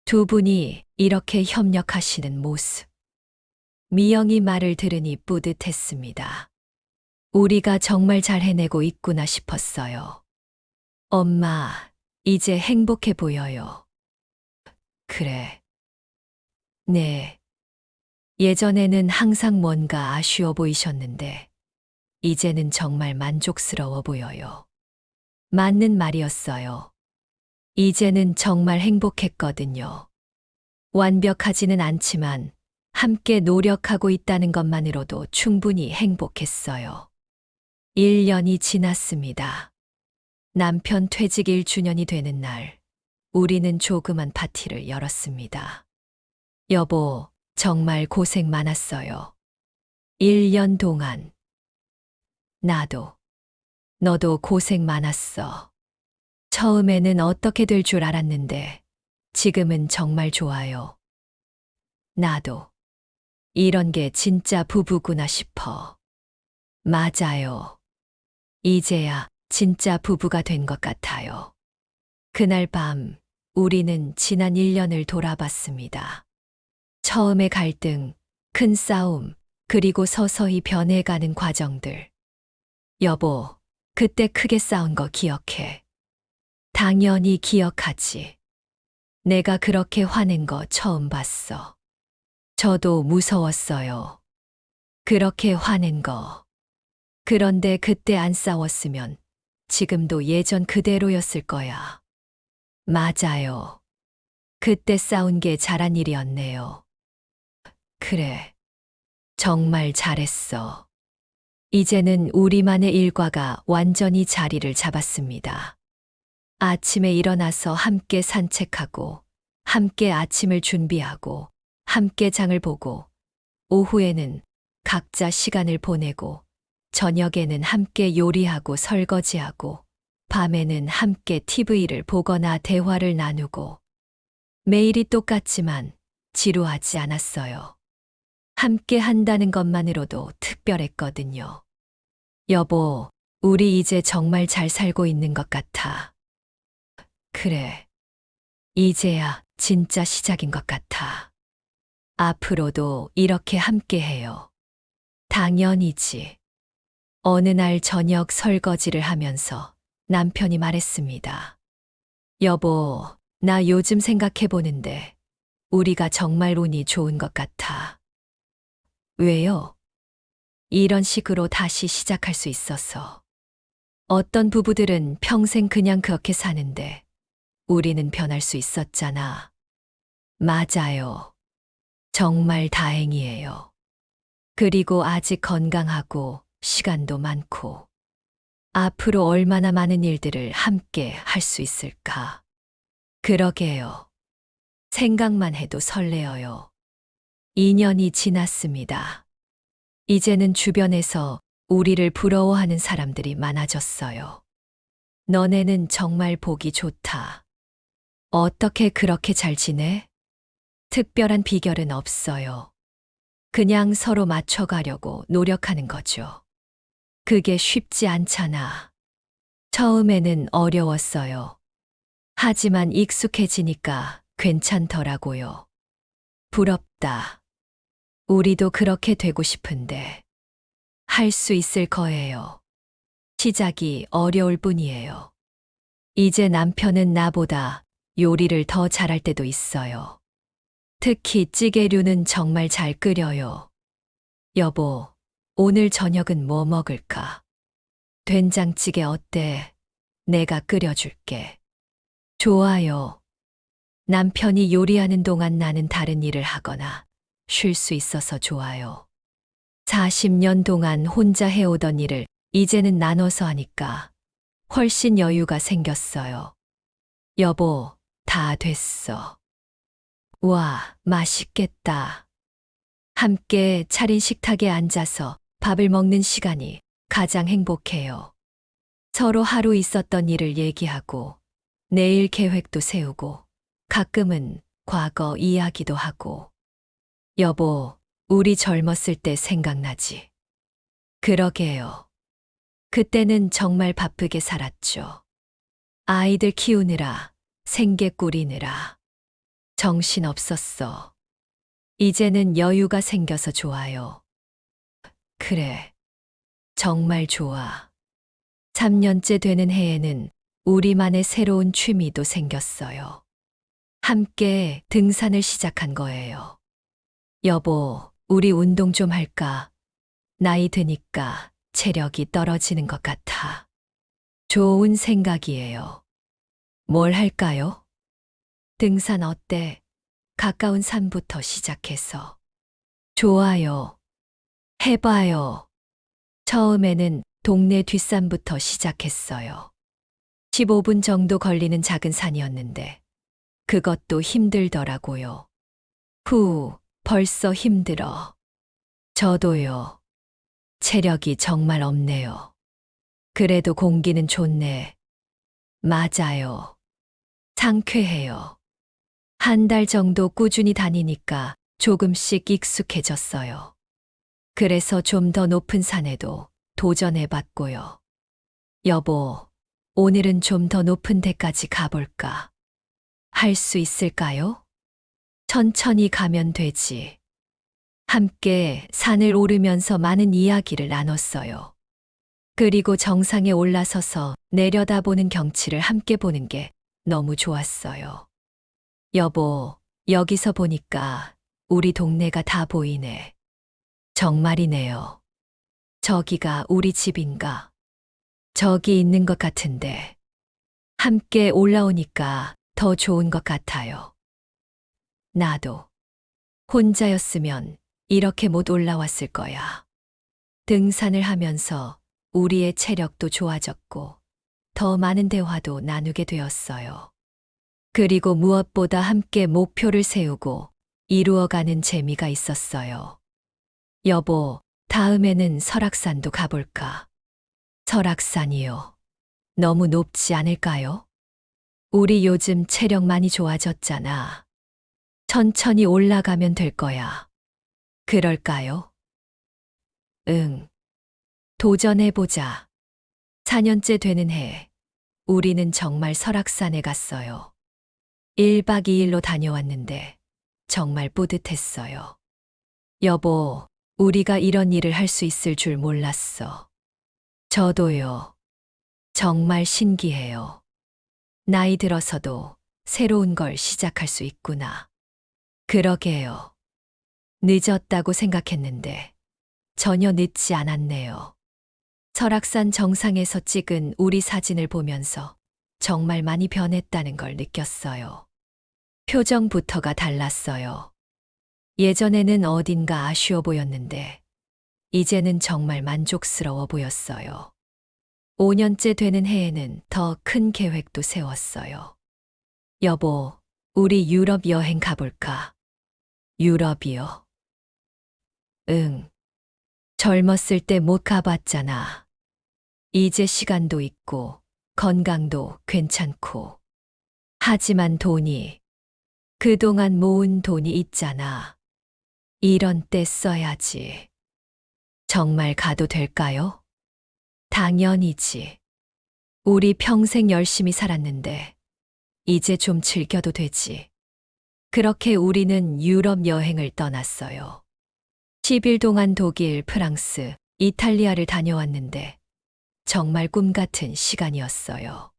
두 분이 이렇게 협력하시는 모습. 미영이 말을 들으니 뿌듯했습니다. 우리가 정말 잘 해내고 있구나 싶었어요. 엄마, 이제 행복해 보여요. 그래. 네. 예전에는 항상 뭔가 아쉬워 보이셨는데, 이제는 정말 만족스러워 보여요. 맞는 말이었어요. 이제는 정말 행복했거든요. 완벽하지는 않지만, 함께 노력하고 있다는 것만으로도 충분히 행복했어요. 1년이 지났습니다. 남편 퇴직 1주년이 되는 날, 우리는 조그만 파티를 열었습니다. 여보, 정말 고생 많았어요. 1년 동안. 나도. 너도 고생 많았어. 처음에는 어떻게 될 줄 알았는데, 지금은 정말 좋아요. 나도. 이런 게 진짜 부부구나 싶어. 맞아요. 이제야 진짜 부부가 된 것 같아요. 그날 밤, 우리는 지난 1년을 돌아봤습니다. 처음의 갈등, 큰 싸움, 그리고 서서히 변해가는 과정들. 여보, 그때 크게 싸운 거 기억해. 당연히 기억하지. 내가 그렇게 화낸 거 처음 봤어. 저도 무서웠어요. 그렇게 화낸 거. 그런데 그때 안 싸웠으면 지금도 예전 그대로였을 거야. 맞아요. 그때 싸운 게 잘한 일이었네요. 그래. 정말 잘했어. 이제는 우리만의 일과가 완전히 자리를 잡았습니다. 아침에 일어나서 함께 산책하고, 함께 아침을 준비하고, 함께 장을 보고, 오후에는 각자 시간을 보내고, 저녁에는 함께 요리하고 설거지하고, 밤에는 함께 TV를 보거나 대화를 나누고, 매일이 똑같지만 지루하지 않았어요. 함께 한다는 것만으로도 특별했거든요. 여보, 우리 이제 정말 잘 살고 있는 것 같아. 그래. 이제야 진짜 시작인 것 같아. 앞으로도 이렇게 함께 해요. 당연이지. 어느 날 저녁 설거지를 하면서 남편이 말했습니다. 여보, 나 요즘 생각해 보는데 우리가 정말 운이 좋은 것 같아. 왜요? 이런 식으로 다시 시작할 수 있어서. 어떤 부부들은 평생 그냥 그렇게 사는데 우리는 변할 수 있었잖아. 맞아요. 정말 다행이에요. 그리고 아직 건강하고 시간도 많고 앞으로 얼마나 많은 일들을 함께 할 수 있을까. 그러게요. 생각만 해도 설레어요. 2년이 지났습니다. 이제는 주변에서 우리를 부러워하는 사람들이 많아졌어요. 너네는 정말 보기 좋다. 어떻게 그렇게 잘 지내? 특별한 비결은 없어요. 그냥 서로 맞춰가려고 노력하는 거죠. 그게 쉽지 않잖아. 처음에는 어려웠어요. 하지만 익숙해지니까 괜찮더라고요. 부럽다. 우리도 그렇게 되고 싶은데. 할 수 있을 거예요. 시작이 어려울 뿐이에요. 이제 남편은 나보다 요리를 더 잘할 때도 있어요. 특히 찌개류는 정말 잘 끓여요. 여보, 오늘 저녁은 뭐 먹을까? 된장찌개 어때? 내가 끓여줄게. 좋아요. 남편이 요리하는 동안 나는 다른 일을 하거나 쉴 수 있어서 좋아요. 40년 동안 혼자 해오던 일을 이제는 나눠서 하니까 훨씬 여유가 생겼어요. 여보, 다 됐어. 와, 맛있겠다. 함께 차린 식탁에 앉아서 밥을 먹는 시간이 가장 행복해요. 서로 하루 있었던 일을 얘기하고, 내일 계획도 세우고, 가끔은 과거 이야기도 하고. 여보, 우리 젊었을 때 생각나지? 그러게요. 그때는 정말 바쁘게 살았죠. 아이들 키우느라, 생계 꾸리느라. 정신 없었어. 이제는 여유가 생겨서 좋아요. 그래. 정말 좋아. 3년째 되는 해에는 우리만의 새로운 취미도 생겼어요. 함께 등산을 시작한 거예요. 여보, 우리 운동 좀 할까? 나이 드니까 체력이 떨어지는 것 같아. 좋은 생각이에요. 뭘 할까요? 등산 어때? 가까운 산부터 시작해서. 좋아요. 해봐요. 처음에는 동네 뒷산부터 시작했어요. 15분 정도 걸리는 작은 산이었는데, 그것도 힘들더라고요. 벌써 힘들어. 저도요. 체력이 정말 없네요. 그래도 공기는 좋네. 맞아요. 상쾌해요. 한 달 정도 꾸준히 다니니까 조금씩 익숙해졌어요. 그래서 좀 더 높은 산에도 도전해봤고요. 여보, 오늘은 좀 더 높은 데까지 가볼까? 할 수 있을까요? 천천히 가면 되지. 함께 산을 오르면서 많은 이야기를 나눴어요. 그리고 정상에 올라서서 내려다보는 경치를 함께 보는 게 너무 좋았어요. 여보, 여기서 보니까 우리 동네가 다 보이네. 정말이네요. 저기가 우리 집인가? 저기 있는 것 같은데. 함께 올라오니까 더 좋은 것 같아요. 나도. 혼자였으면 이렇게 못 올라왔을 거야. 등산을 하면서 우리의 체력도 좋아졌고, 더 많은 대화도 나누게 되었어요. 그리고 무엇보다 함께 목표를 세우고 이루어가는 재미가 있었어요. 여보, 다음에는 설악산도 가볼까? 설악산이요. 너무 높지 않을까요? 우리 요즘 체력 많이 좋아졌잖아. 천천히 올라가면 될 거야. 그럴까요? 응. 도전해보자. 4년째 되는 해, 우리는 정말 설악산에 갔어요. 1박 2일로 다녀왔는데 정말 뿌듯했어요. 여보, 우리가 이런 일을 할 수 있을 줄 몰랐어. 저도요. 정말 신기해요. 나이 들어서도 새로운 걸 시작할 수 있구나. 그러게요. 늦었다고 생각했는데 전혀 늦지 않았네요. 설악산 정상에서 찍은 우리 사진을 보면서 정말 많이 변했다는 걸 느꼈어요. 표정부터가 달랐어요. 예전에는 어딘가 아쉬워 보였는데 이제는 정말 만족스러워 보였어요. 5년째 되는 해에는 더 큰 계획도 세웠어요. 여보, 우리 유럽 여행 가볼까? 유럽이요? 응. 젊었을 때 못 가봤잖아. 이제 시간도 있고 건강도 괜찮고. 하지만 그동안 모은 돈이 있잖아. 이런 때 써야지. 정말 가도 될까요? 당연이지. 우리 평생 열심히 살았는데 이제 좀 즐겨도 되지. 그렇게 우리는 유럽 여행을 떠났어요. 10일 동안 독일, 프랑스, 이탈리아를 다녀왔는데 정말 꿈 같은 시간이었어요.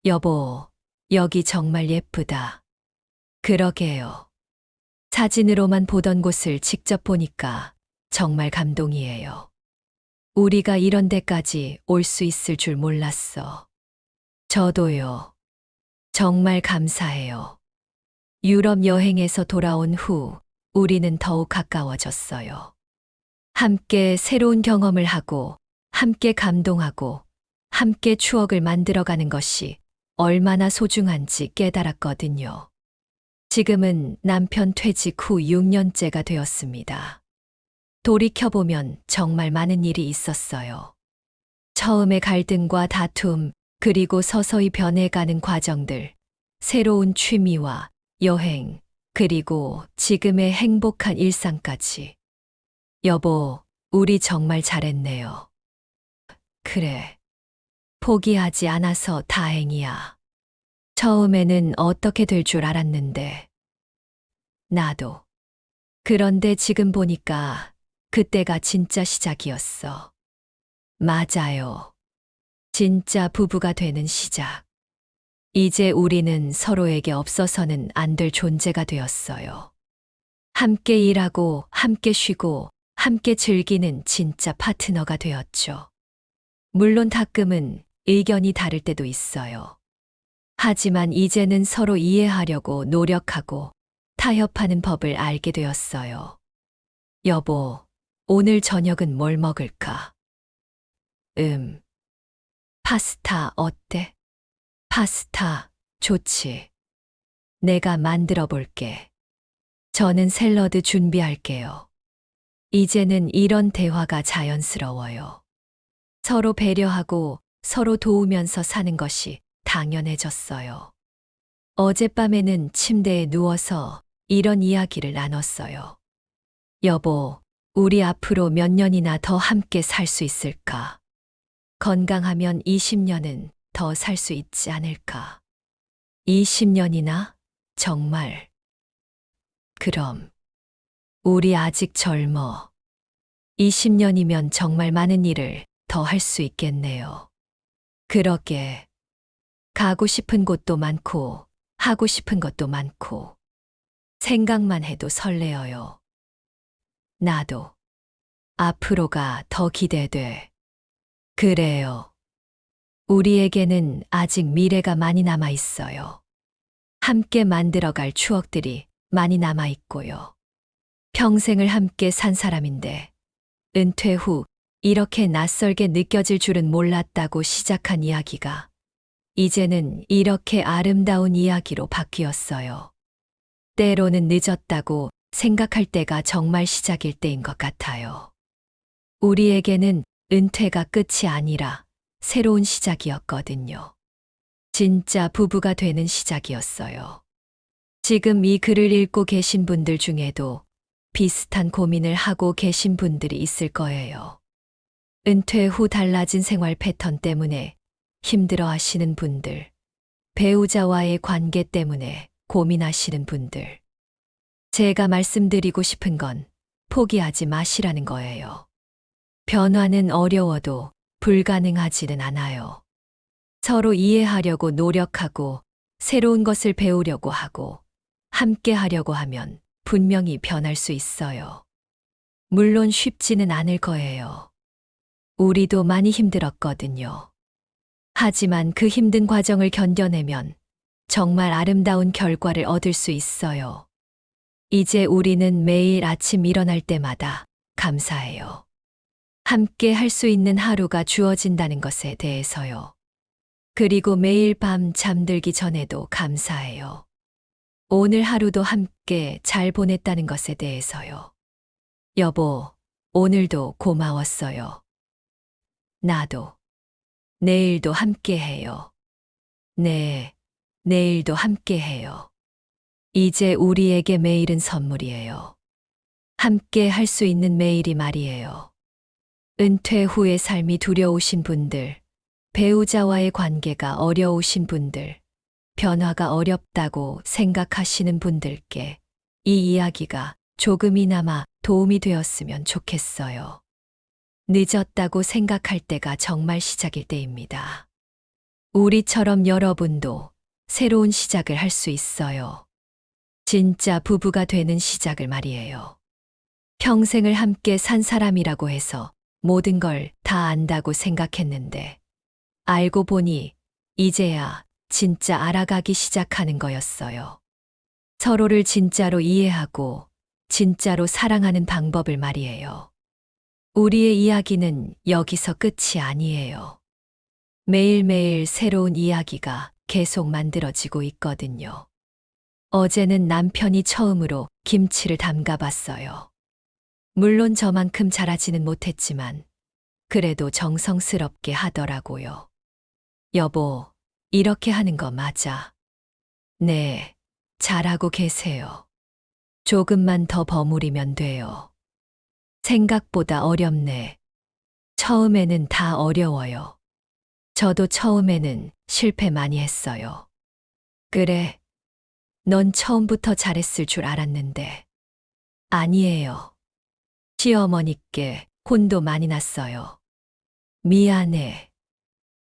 여보, 여기 정말 예쁘다. 그러게요. 사진으로만 보던 곳을 직접 보니까 정말 감동이에요. 우리가 이런 데까지 올 수 있을 줄 몰랐어. 저도요. 정말 감사해요. 유럽 여행에서 돌아온 후 우리는 더욱 가까워졌어요. 함께 새로운 경험을 하고, 함께 감동하고, 함께 추억을 만들어가는 것이 얼마나 소중한지 깨달았거든요. 지금은 남편 퇴직 후 6년째가 되었습니다. 돌이켜보면 정말 많은 일이 있었어요. 처음에 갈등과 다툼, 그리고 서서히 변해가는 과정들, 새로운 취미와 여행, 그리고 지금의 행복한 일상까지. 여보, 우리 정말 잘했네요. 그래. 포기하지 않아서 다행이야. 처음에는 어떻게 될 줄 알았는데. 나도. 그런데 지금 보니까 그때가 진짜 시작이었어. 맞아요. 진짜 부부가 되는 시작. 이제 우리는 서로에게 없어서는 안 될 존재가 되었어요. 함께 일하고, 함께 쉬고, 함께 즐기는 진짜 파트너가 되었죠. 물론 가끔은 의견이 다를 때도 있어요. 하지만 이제는 서로 이해하려고 노력하고 타협하는 법을 알게 되었어요. 여보, 오늘 저녁은 뭘 먹을까? 파스타 어때? 파스타, 좋지. 내가 만들어 볼게. 저는 샐러드 준비할게요. 이제는 이런 대화가 자연스러워요. 서로 배려하고 서로 도우면서 사는 것이 당연해졌어요. 어젯밤에는 침대에 누워서 이런 이야기를 나눴어요. 여보, 우리 앞으로 몇 년이나 더 함께 살 수 있을까? 건강하면 20년은 더 살 수 있지 않을까? 20년이나? 정말. 그럼. 우리 아직 젊어. 20년이면 정말 많은 일을 더 할 수 있겠네요. 그러게. 가고 싶은 곳도 많고, 하고 싶은 것도 많고, 생각만 해도 설레어요. 나도. 앞으로가 더 기대돼. 그래요. 우리에게는 아직 미래가 많이 남아 있어요. 함께 만들어갈 추억들이 많이 남아 있고요. 평생을 함께 산 사람인데, 은퇴 후 이렇게 낯설게 느껴질 줄은 몰랐다고 시작한 이야기가 이제는 이렇게 아름다운 이야기로 바뀌었어요. 때로는 늦었다고 생각할 때가 정말 시작일 때인 것 같아요. 우리에게는 은퇴가 끝이 아니라 새로운 시작이었거든요. 진짜 부부가 되는 시작이었어요. 지금 이 글을 읽고 계신 분들 중에도 비슷한 고민을 하고 계신 분들이 있을 거예요. 은퇴 후 달라진 생활 패턴 때문에 힘들어 하시는 분들, 배우자와의 관계 때문에 고민하시는 분들. 제가 말씀드리고 싶은 건 포기하지 마시라는 거예요. 변화는 어려워도 불가능하지는 않아요. 서로 이해하려고 노력하고 새로운 것을 배우려고 하고 함께 하려고 하면 분명히 변할 수 있어요. 물론 쉽지는 않을 거예요. 우리도 많이 힘들었거든요. 하지만 그 힘든 과정을 견뎌내면 정말 아름다운 결과를 얻을 수 있어요. 이제 우리는 매일 아침 일어날 때마다 감사해요. 함께 할 수 있는 하루가 주어진다는 것에 대해서요. 그리고 매일 밤 잠들기 전에도 감사해요. 오늘 하루도 함께 잘 보냈다는 것에 대해서요. 여보, 오늘도 고마웠어요. 나도. 내일도 함께 해요. 네, 내일도 함께 해요. 이제 우리에게 매일은 선물이에요. 함께 할 수 있는 매일이 말이에요. 은퇴 후의 삶이 두려우신 분들, 배우자와의 관계가 어려우신 분들, 변화가 어렵다고 생각하시는 분들께 이 이야기가 조금이나마 도움이 되었으면 좋겠어요. 늦었다고 생각할 때가 정말 시작일 때입니다. 우리처럼 여러분도 새로운 시작을 할 수 있어요. 진짜 부부가 되는 시작을 말이에요. 평생을 함께 산 사람이라고 해서 모든 걸 다 안다고 생각했는데 알고 보니 이제야 진짜 알아가기 시작하는 거였어요. 서로를 진짜로 이해하고 진짜로 사랑하는 방법을 말이에요. 우리의 이야기는 여기서 끝이 아니에요. 매일매일 새로운 이야기가 계속 만들어지고 있거든요. 어제는 남편이 처음으로 김치를 담가봤어요. 물론 저만큼 잘하지는 못했지만 그래도 정성스럽게 하더라고요. 여보, 이렇게 하는 거 맞아. 네, 잘하고 계세요. 조금만 더 버무리면 돼요. 생각보다 어렵네. 처음에는 다 어려워요. 저도 처음에는 실패 많이 했어요. 그래, 넌 처음부터 잘했을 줄 알았는데. 아니에요. 시어머니께 혼도 많이 났어요. 미안해.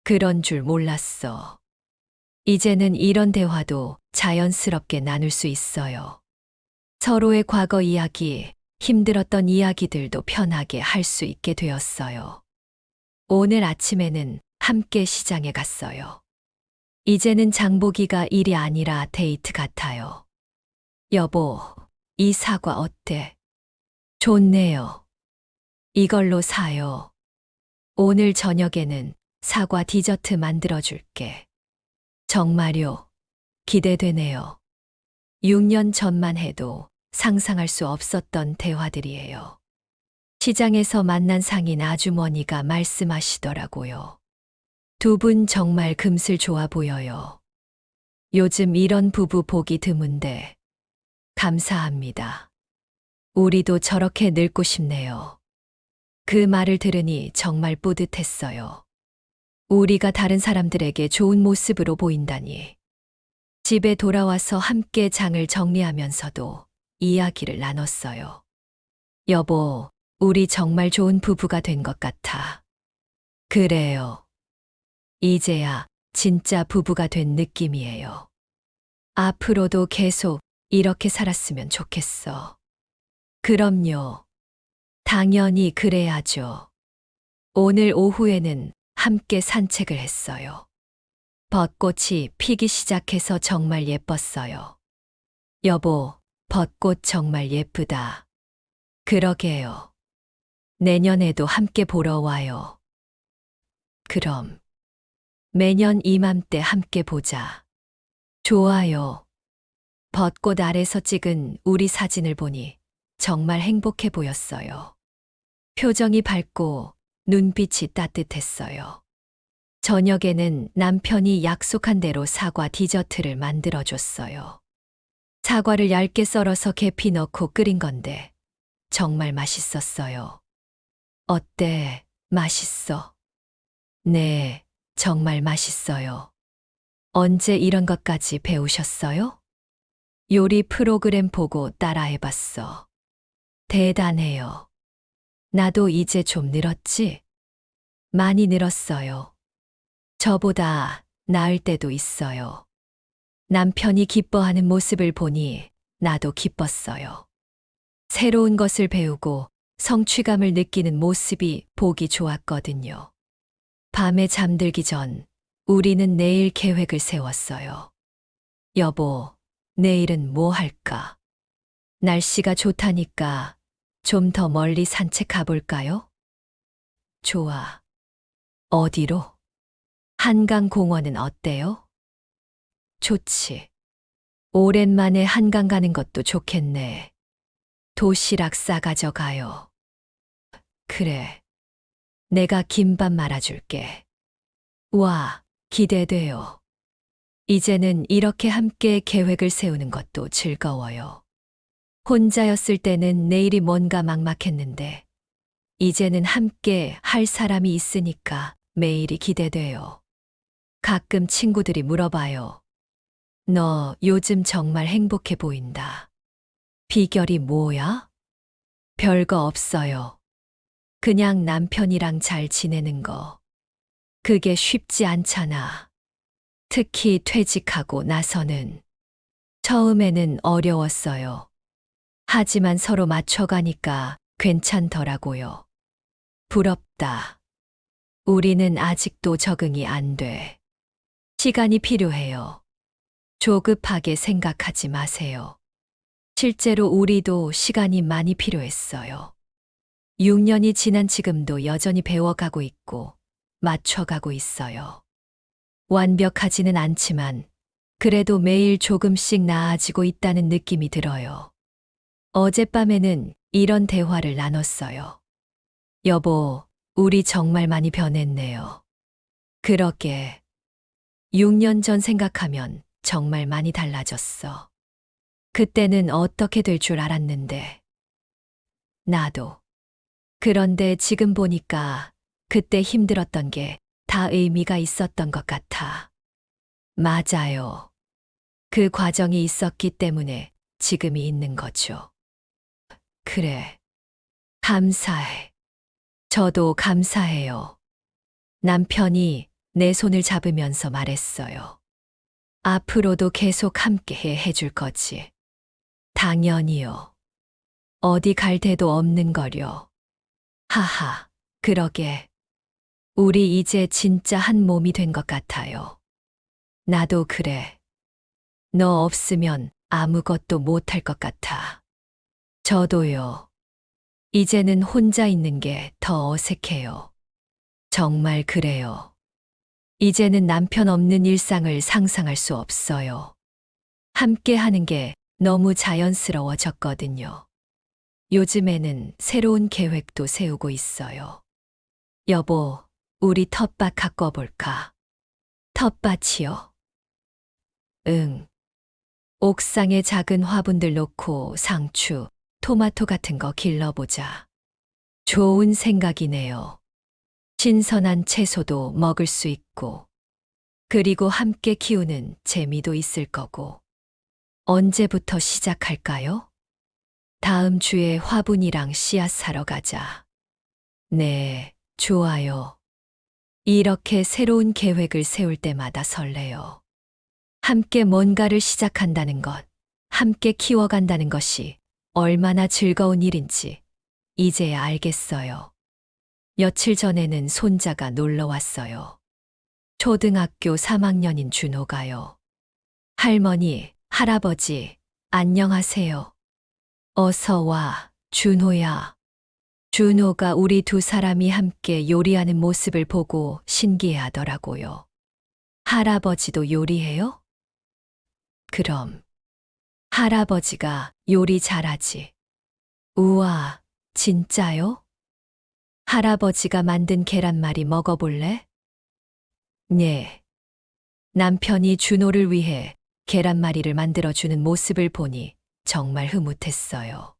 그런 줄 몰랐어. 이제는 이런 대화도 자연스럽게 나눌 수 있어요. 서로의 과거 이야기, 힘들었던 이야기들도 편하게 할 수 있게 되었어요. 오늘 아침에는 함께 시장에 갔어요. 이제는 장보기가 일이 아니라 데이트 같아요. 여보, 이 사과 어때? 좋네요. 이걸로 사요. 오늘 저녁에는 사과 디저트 만들어줄게. 정말요? 기대되네요. 6년 전만 해도 상상할 수 없었던 대화들이에요. 시장에서 만난 상인 아주머니가 말씀하시더라고요. 두 분 정말 금슬 좋아 보여요. 요즘 이런 부부 보기 드문데 감사합니다. 우리도 저렇게 늙고 싶네요. 그 말을 들으니 정말 뿌듯했어요. 우리가 다른 사람들에게 좋은 모습으로 보인다니. 집에 돌아와서 함께 장을 정리하면서도 이야기를 나눴어요. 여보, 우리 정말 좋은 부부가 된 것 같아. 그래요. 이제야 진짜 부부가 된 느낌이에요. 앞으로도 계속 이렇게 살았으면 좋겠어. 그럼요. 당연히 그래야죠. 오늘 오후에는 함께 산책을 했어요. 벚꽃이 피기 시작해서 정말 예뻤어요. 여보, 벚꽃 정말 예쁘다. 그러게요. 내년에도 함께 보러 와요. 그럼. 매년 이맘때 함께 보자. 좋아요. 벚꽃 아래서 찍은 우리 사진을 보니 정말 행복해 보였어요. 표정이 밝고 눈빛이 따뜻했어요. 저녁에는 남편이 약속한 대로 사과 디저트를 만들어줬어요. 사과를 얇게 썰어서 계피 넣고 끓인 건데 정말 맛있었어요. 어때? 맛있어? 네, 정말 맛있어요. 언제 이런 것까지 배우셨어요? 요리 프로그램 보고 따라해봤어. 대단해요. 나도 이제 좀 늘었지? 많이 늘었어요. 저보다 나을 때도 있어요. 남편이 기뻐하는 모습을 보니 나도 기뻤어요. 새로운 것을 배우고 성취감을 느끼는 모습이 보기 좋았거든요. 밤에 잠들기 전 우리는 내일 계획을 세웠어요. 여보, 내일은 뭐 할까? 날씨가 좋다니까 좀 더 멀리 산책 가볼까요? 좋아. 어디로? 한강공원은 어때요? 좋지. 오랜만에 한강 가는 것도 좋겠네. 도시락 싸가져 가요. 그래. 내가 김밥 말아줄게. 와, 기대돼요. 이제는 이렇게 함께 계획을 세우는 것도 즐거워요. 혼자였을 때는 내일이 뭔가 막막했는데, 이제는 함께 할 사람이 있으니까 매일이 기대돼요. 가끔 친구들이 물어봐요. 너 요즘 정말 행복해 보인다. 비결이 뭐야? 별거 없어요. 그냥 남편이랑 잘 지내는 거. 그게 쉽지 않잖아. 특히 퇴직하고 나서는. 처음에는 어려웠어요. 하지만 서로 맞춰가니까 괜찮더라고요. 부럽다. 우리는 아직도 적응이 안 돼. 시간이 필요해요. 조급하게 생각하지 마세요. 실제로 우리도 시간이 많이 필요했어요. 6년이 지난 지금도 여전히 배워가고 있고 맞춰가고 있어요. 완벽하지는 않지만 그래도 매일 조금씩 나아지고 있다는 느낌이 들어요. 어젯밤에는 이런 대화를 나눴어요. 여보, 우리 정말 많이 변했네요. 그러게. 6년 전 생각하면 정말 많이 달라졌어. 그때는 어떻게 될 줄 알았는데. 나도. 그런데 지금 보니까 그때 힘들었던 게 다 의미가 있었던 것 같아. 맞아요. 그 과정이 있었기 때문에 지금이 있는 거죠. 그래. 감사해. 저도 감사해요. 남편이 내 손을 잡으면서 말했어요. 앞으로도 계속 함께 해줄 거지. 당연히요. 어디 갈 데도 없는 거려. 하하, 그러게. 우리 이제 진짜 한 몸이 된 것 같아요. 나도 그래. 너 없으면 아무것도 못할 것 같아. 저도요. 이제는 혼자 있는 게 더 어색해요. 정말 그래요. 이제는 남편 없는 일상을 상상할 수 없어요. 함께 하는 게 너무 자연스러워졌거든요. 요즘에는 새로운 계획도 세우고 있어요. 여보, 우리 텃밭 가꿔 볼까? 텃밭이요? 응. 옥상에 작은 화분들 놓고 상추, 토마토 같은 거 길러보자. 좋은 생각이네요. 신선한 채소도 먹을 수 있고, 그리고 함께 키우는 재미도 있을 거고. 언제부터 시작할까요? 다음 주에 화분이랑 씨앗 사러 가자. 네, 좋아요. 이렇게 새로운 계획을 세울 때마다 설레요. 함께 뭔가를 시작한다는 것, 함께 키워간다는 것이 얼마나 즐거운 일인지 이제야 알겠어요. 며칠 전에는 손자가 놀러 왔어요. 초등학교 3학년인 준호가요. 할머니, 할아버지, 안녕하세요. 어서 와, 준호야. 준호가 우리 두 사람이 함께 요리하는 모습을 보고 신기해하더라고요. 할아버지도 요리해요? 그럼 할아버지가 요리 잘하지. 우와, 진짜요? 할아버지가 만든 계란말이 먹어볼래? 네. 남편이 준호를 위해 계란말이를 만들어주는 모습을 보니 정말 흐뭇했어요.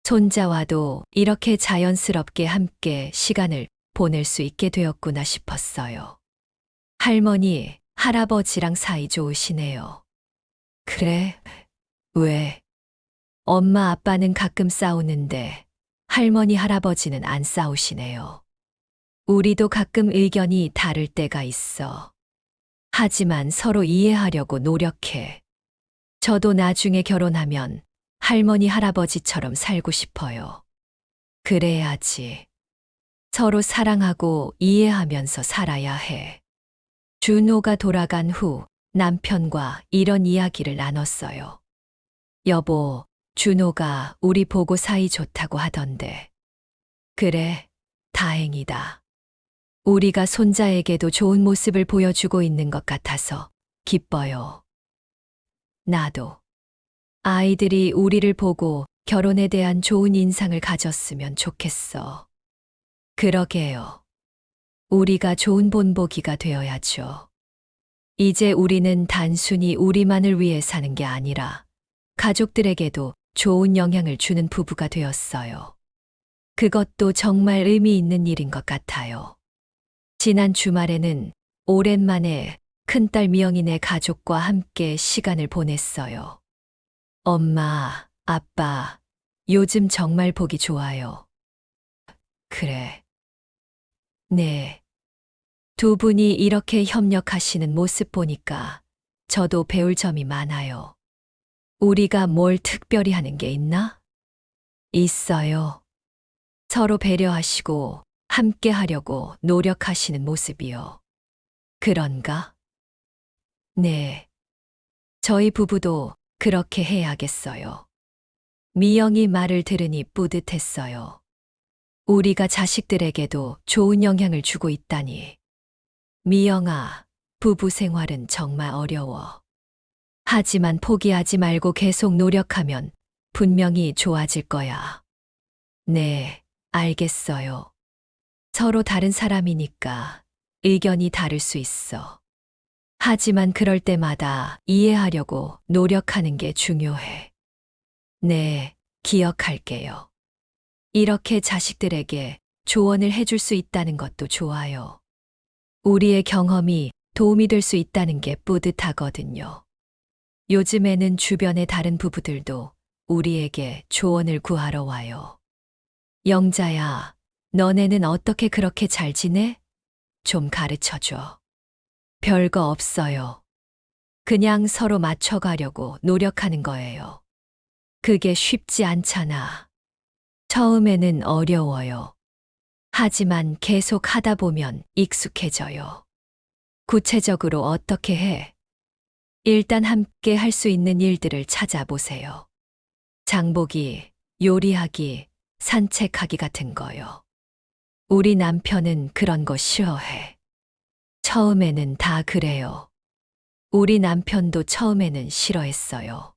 손자와도 이렇게 자연스럽게 함께 시간을 보낼 수 있게 되었구나 싶었어요. 할머니, 할아버지랑 사이 좋으시네요. 그래? 왜? 엄마 아빠는 가끔 싸우는데 할머니 할아버지는 안 싸우시네요. 우리도 가끔 의견이 다를 때가 있어. 하지만 서로 이해하려고 노력해. 저도 나중에 결혼하면 할머니 할아버지처럼 살고 싶어요. 그래야지. 서로 사랑하고 이해하면서 살아야 해. 준호가 돌아간 후 남편과 이런 이야기를 나눴어요. 여보, 준호가 우리 보고 사이 좋다고 하던데. 그래, 다행이다. 우리가 손자에게도 좋은 모습을 보여주고 있는 것 같아서 기뻐요. 나도. 아이들이 우리를 보고 결혼에 대한 좋은 인상을 가졌으면 좋겠어. 그러게요. 우리가 좋은 본보기가 되어야죠. 이제 우리는 단순히 우리만을 위해 사는 게 아니라 가족들에게도 좋은 영향을 주는 부부가 되었어요. 그것도 정말 의미 있는 일인 것 같아요. 지난 주말에는 오랜만에 큰딸 미영이네 가족과 함께 시간을 보냈어요. 엄마, 아빠, 요즘 정말 보기 좋아요. 그래. 네. 두 분이 이렇게 협력하시는 모습 보니까 저도 배울 점이 많아요. 우리가 뭘 특별히 하는 게 있나? 있어요. 서로 배려하시고 함께 하려고 노력하시는 모습이요. 그런가? 네. 저희 부부도 그렇게 해야겠어요. 미영이 말을 들으니 뿌듯했어요. 우리가 자식들에게도 좋은 영향을 주고 있다니. 미영아, 부부 생활은 정말 어려워. 하지만 포기하지 말고 계속 노력하면 분명히 좋아질 거야. 네, 알겠어요. 서로 다른 사람이니까 의견이 다를 수 있어. 하지만 그럴 때마다 이해하려고 노력하는 게 중요해. 네, 기억할게요. 이렇게 자식들에게 조언을 해줄 수 있다는 것도 좋아요. 우리의 경험이 도움이 될 수 있다는 게 뿌듯하거든요. 요즘에는 주변의 다른 부부들도 우리에게 조언을 구하러 와요. 영자야, 너네는 어떻게 그렇게 잘 지내? 좀 가르쳐줘. 별거 없어요. 그냥 서로 맞춰가려고 노력하는 거예요. 그게 쉽지 않잖아. 처음에는 어려워요. 하지만 계속 하다 보면 익숙해져요. 구체적으로 어떻게 해? 일단 함께 할 수 있는 일들을 찾아보세요. 장보기, 요리하기, 산책하기 같은 거요. 우리 남편은 그런 거 싫어해. 처음에는 다 그래요. 우리 남편도 처음에는 싫어했어요.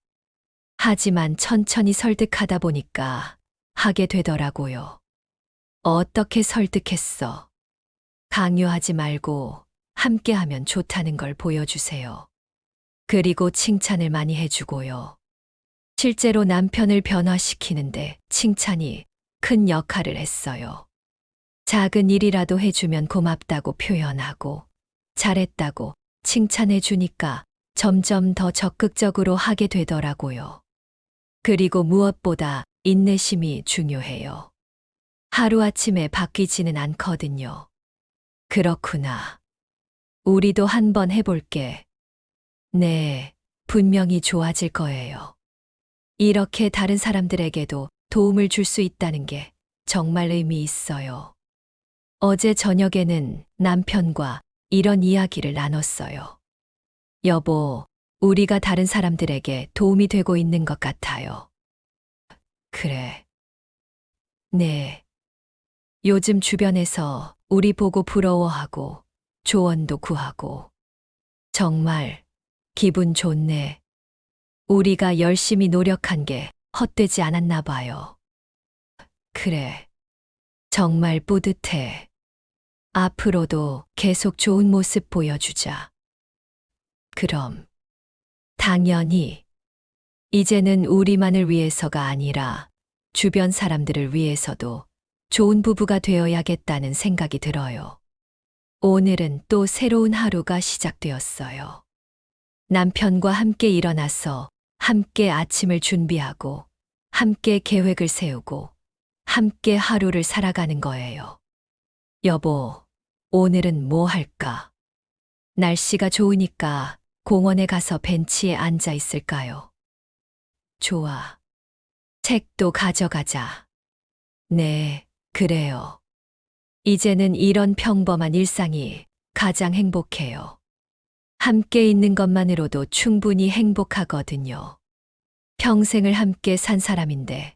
하지만 천천히 설득하다 보니까 하게 되더라고요. 어떻게 설득했어? 강요하지 말고 함께 하면 좋다는 걸 보여주세요. 그리고 칭찬을 많이 해주고요. 실제로 남편을 변화시키는데 칭찬이 큰 역할을 했어요. 작은 일이라도 해주면 고맙다고 표현하고 잘했다고 칭찬해 주니까 점점 더 적극적으로 하게 되더라고요. 그리고 무엇보다 인내심이 중요해요. 하루아침에 바뀌지는 않거든요. 그렇구나. 우리도 한번 해볼게. 네, 분명히 좋아질 거예요. 이렇게 다른 사람들에게도 도움을 줄 수 있다는 게 정말 의미 있어요. 어제 저녁에는 남편과 이런 이야기를 나눴어요. 여보, 우리가 다른 사람들에게 도움이 되고 있는 것 같아요. 그래. 네. 요즘 주변에서 우리 보고 부러워하고 조언도 구하고 정말 기분 좋네. 우리가 열심히 노력한 게 헛되지 않았나 봐요. 그래. 정말 뿌듯해. 앞으로도 계속 좋은 모습 보여주자. 그럼, 당연히, 이제는 우리만을 위해서가 아니라 주변 사람들을 위해서도 좋은 부부가 되어야겠다는 생각이 들어요. 오늘은 또 새로운 하루가 시작되었어요. 남편과 함께 일어나서 함께 아침을 준비하고 함께 계획을 세우고 함께 하루를 살아가는 거예요. 여보, 오늘은 뭐 할까? 날씨가 좋으니까 공원에 가서 벤치에 앉아 있을까요? 좋아. 책도 가져가자. 네, 그래요. 이제는 이런 평범한 일상이 가장 행복해요. 함께 있는 것만으로도 충분히 행복하거든요. 평생을 함께 산 사람인데,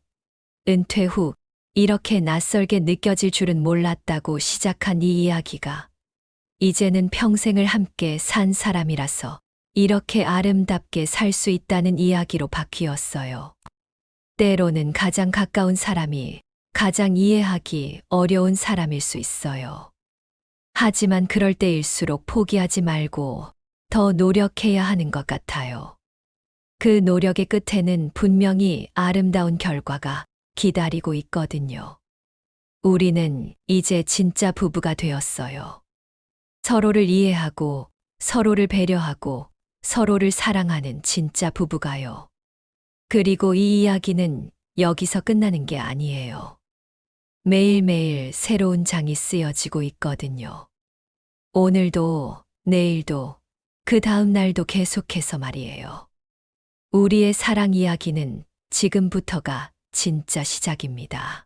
은퇴 후 이렇게 낯설게 느껴질 줄은 몰랐다고 시작한 이 이야기가, 이제는 평생을 함께 산 사람이라서 이렇게 아름답게 살 수 있다는 이야기로 바뀌었어요. 때로는 가장 가까운 사람이 가장 이해하기 어려운 사람일 수 있어요. 하지만 그럴 때일수록 포기하지 말고 더 노력해야 하는 것 같아요. 그 노력의 끝에는 분명히 아름다운 결과가 기다리고 있거든요. 우리는 이제 진짜 부부가 되었어요. 서로를 이해하고 서로를 배려하고 서로를 사랑하는 진짜 부부가요. 그리고 이 이야기는 여기서 끝나는 게 아니에요. 매일매일 새로운 장이 쓰여지고 있거든요. 오늘도, 내일도, 그 다음 날도 계속해서 말이에요. 우리의 사랑 이야기는 지금부터가 진짜 시작입니다.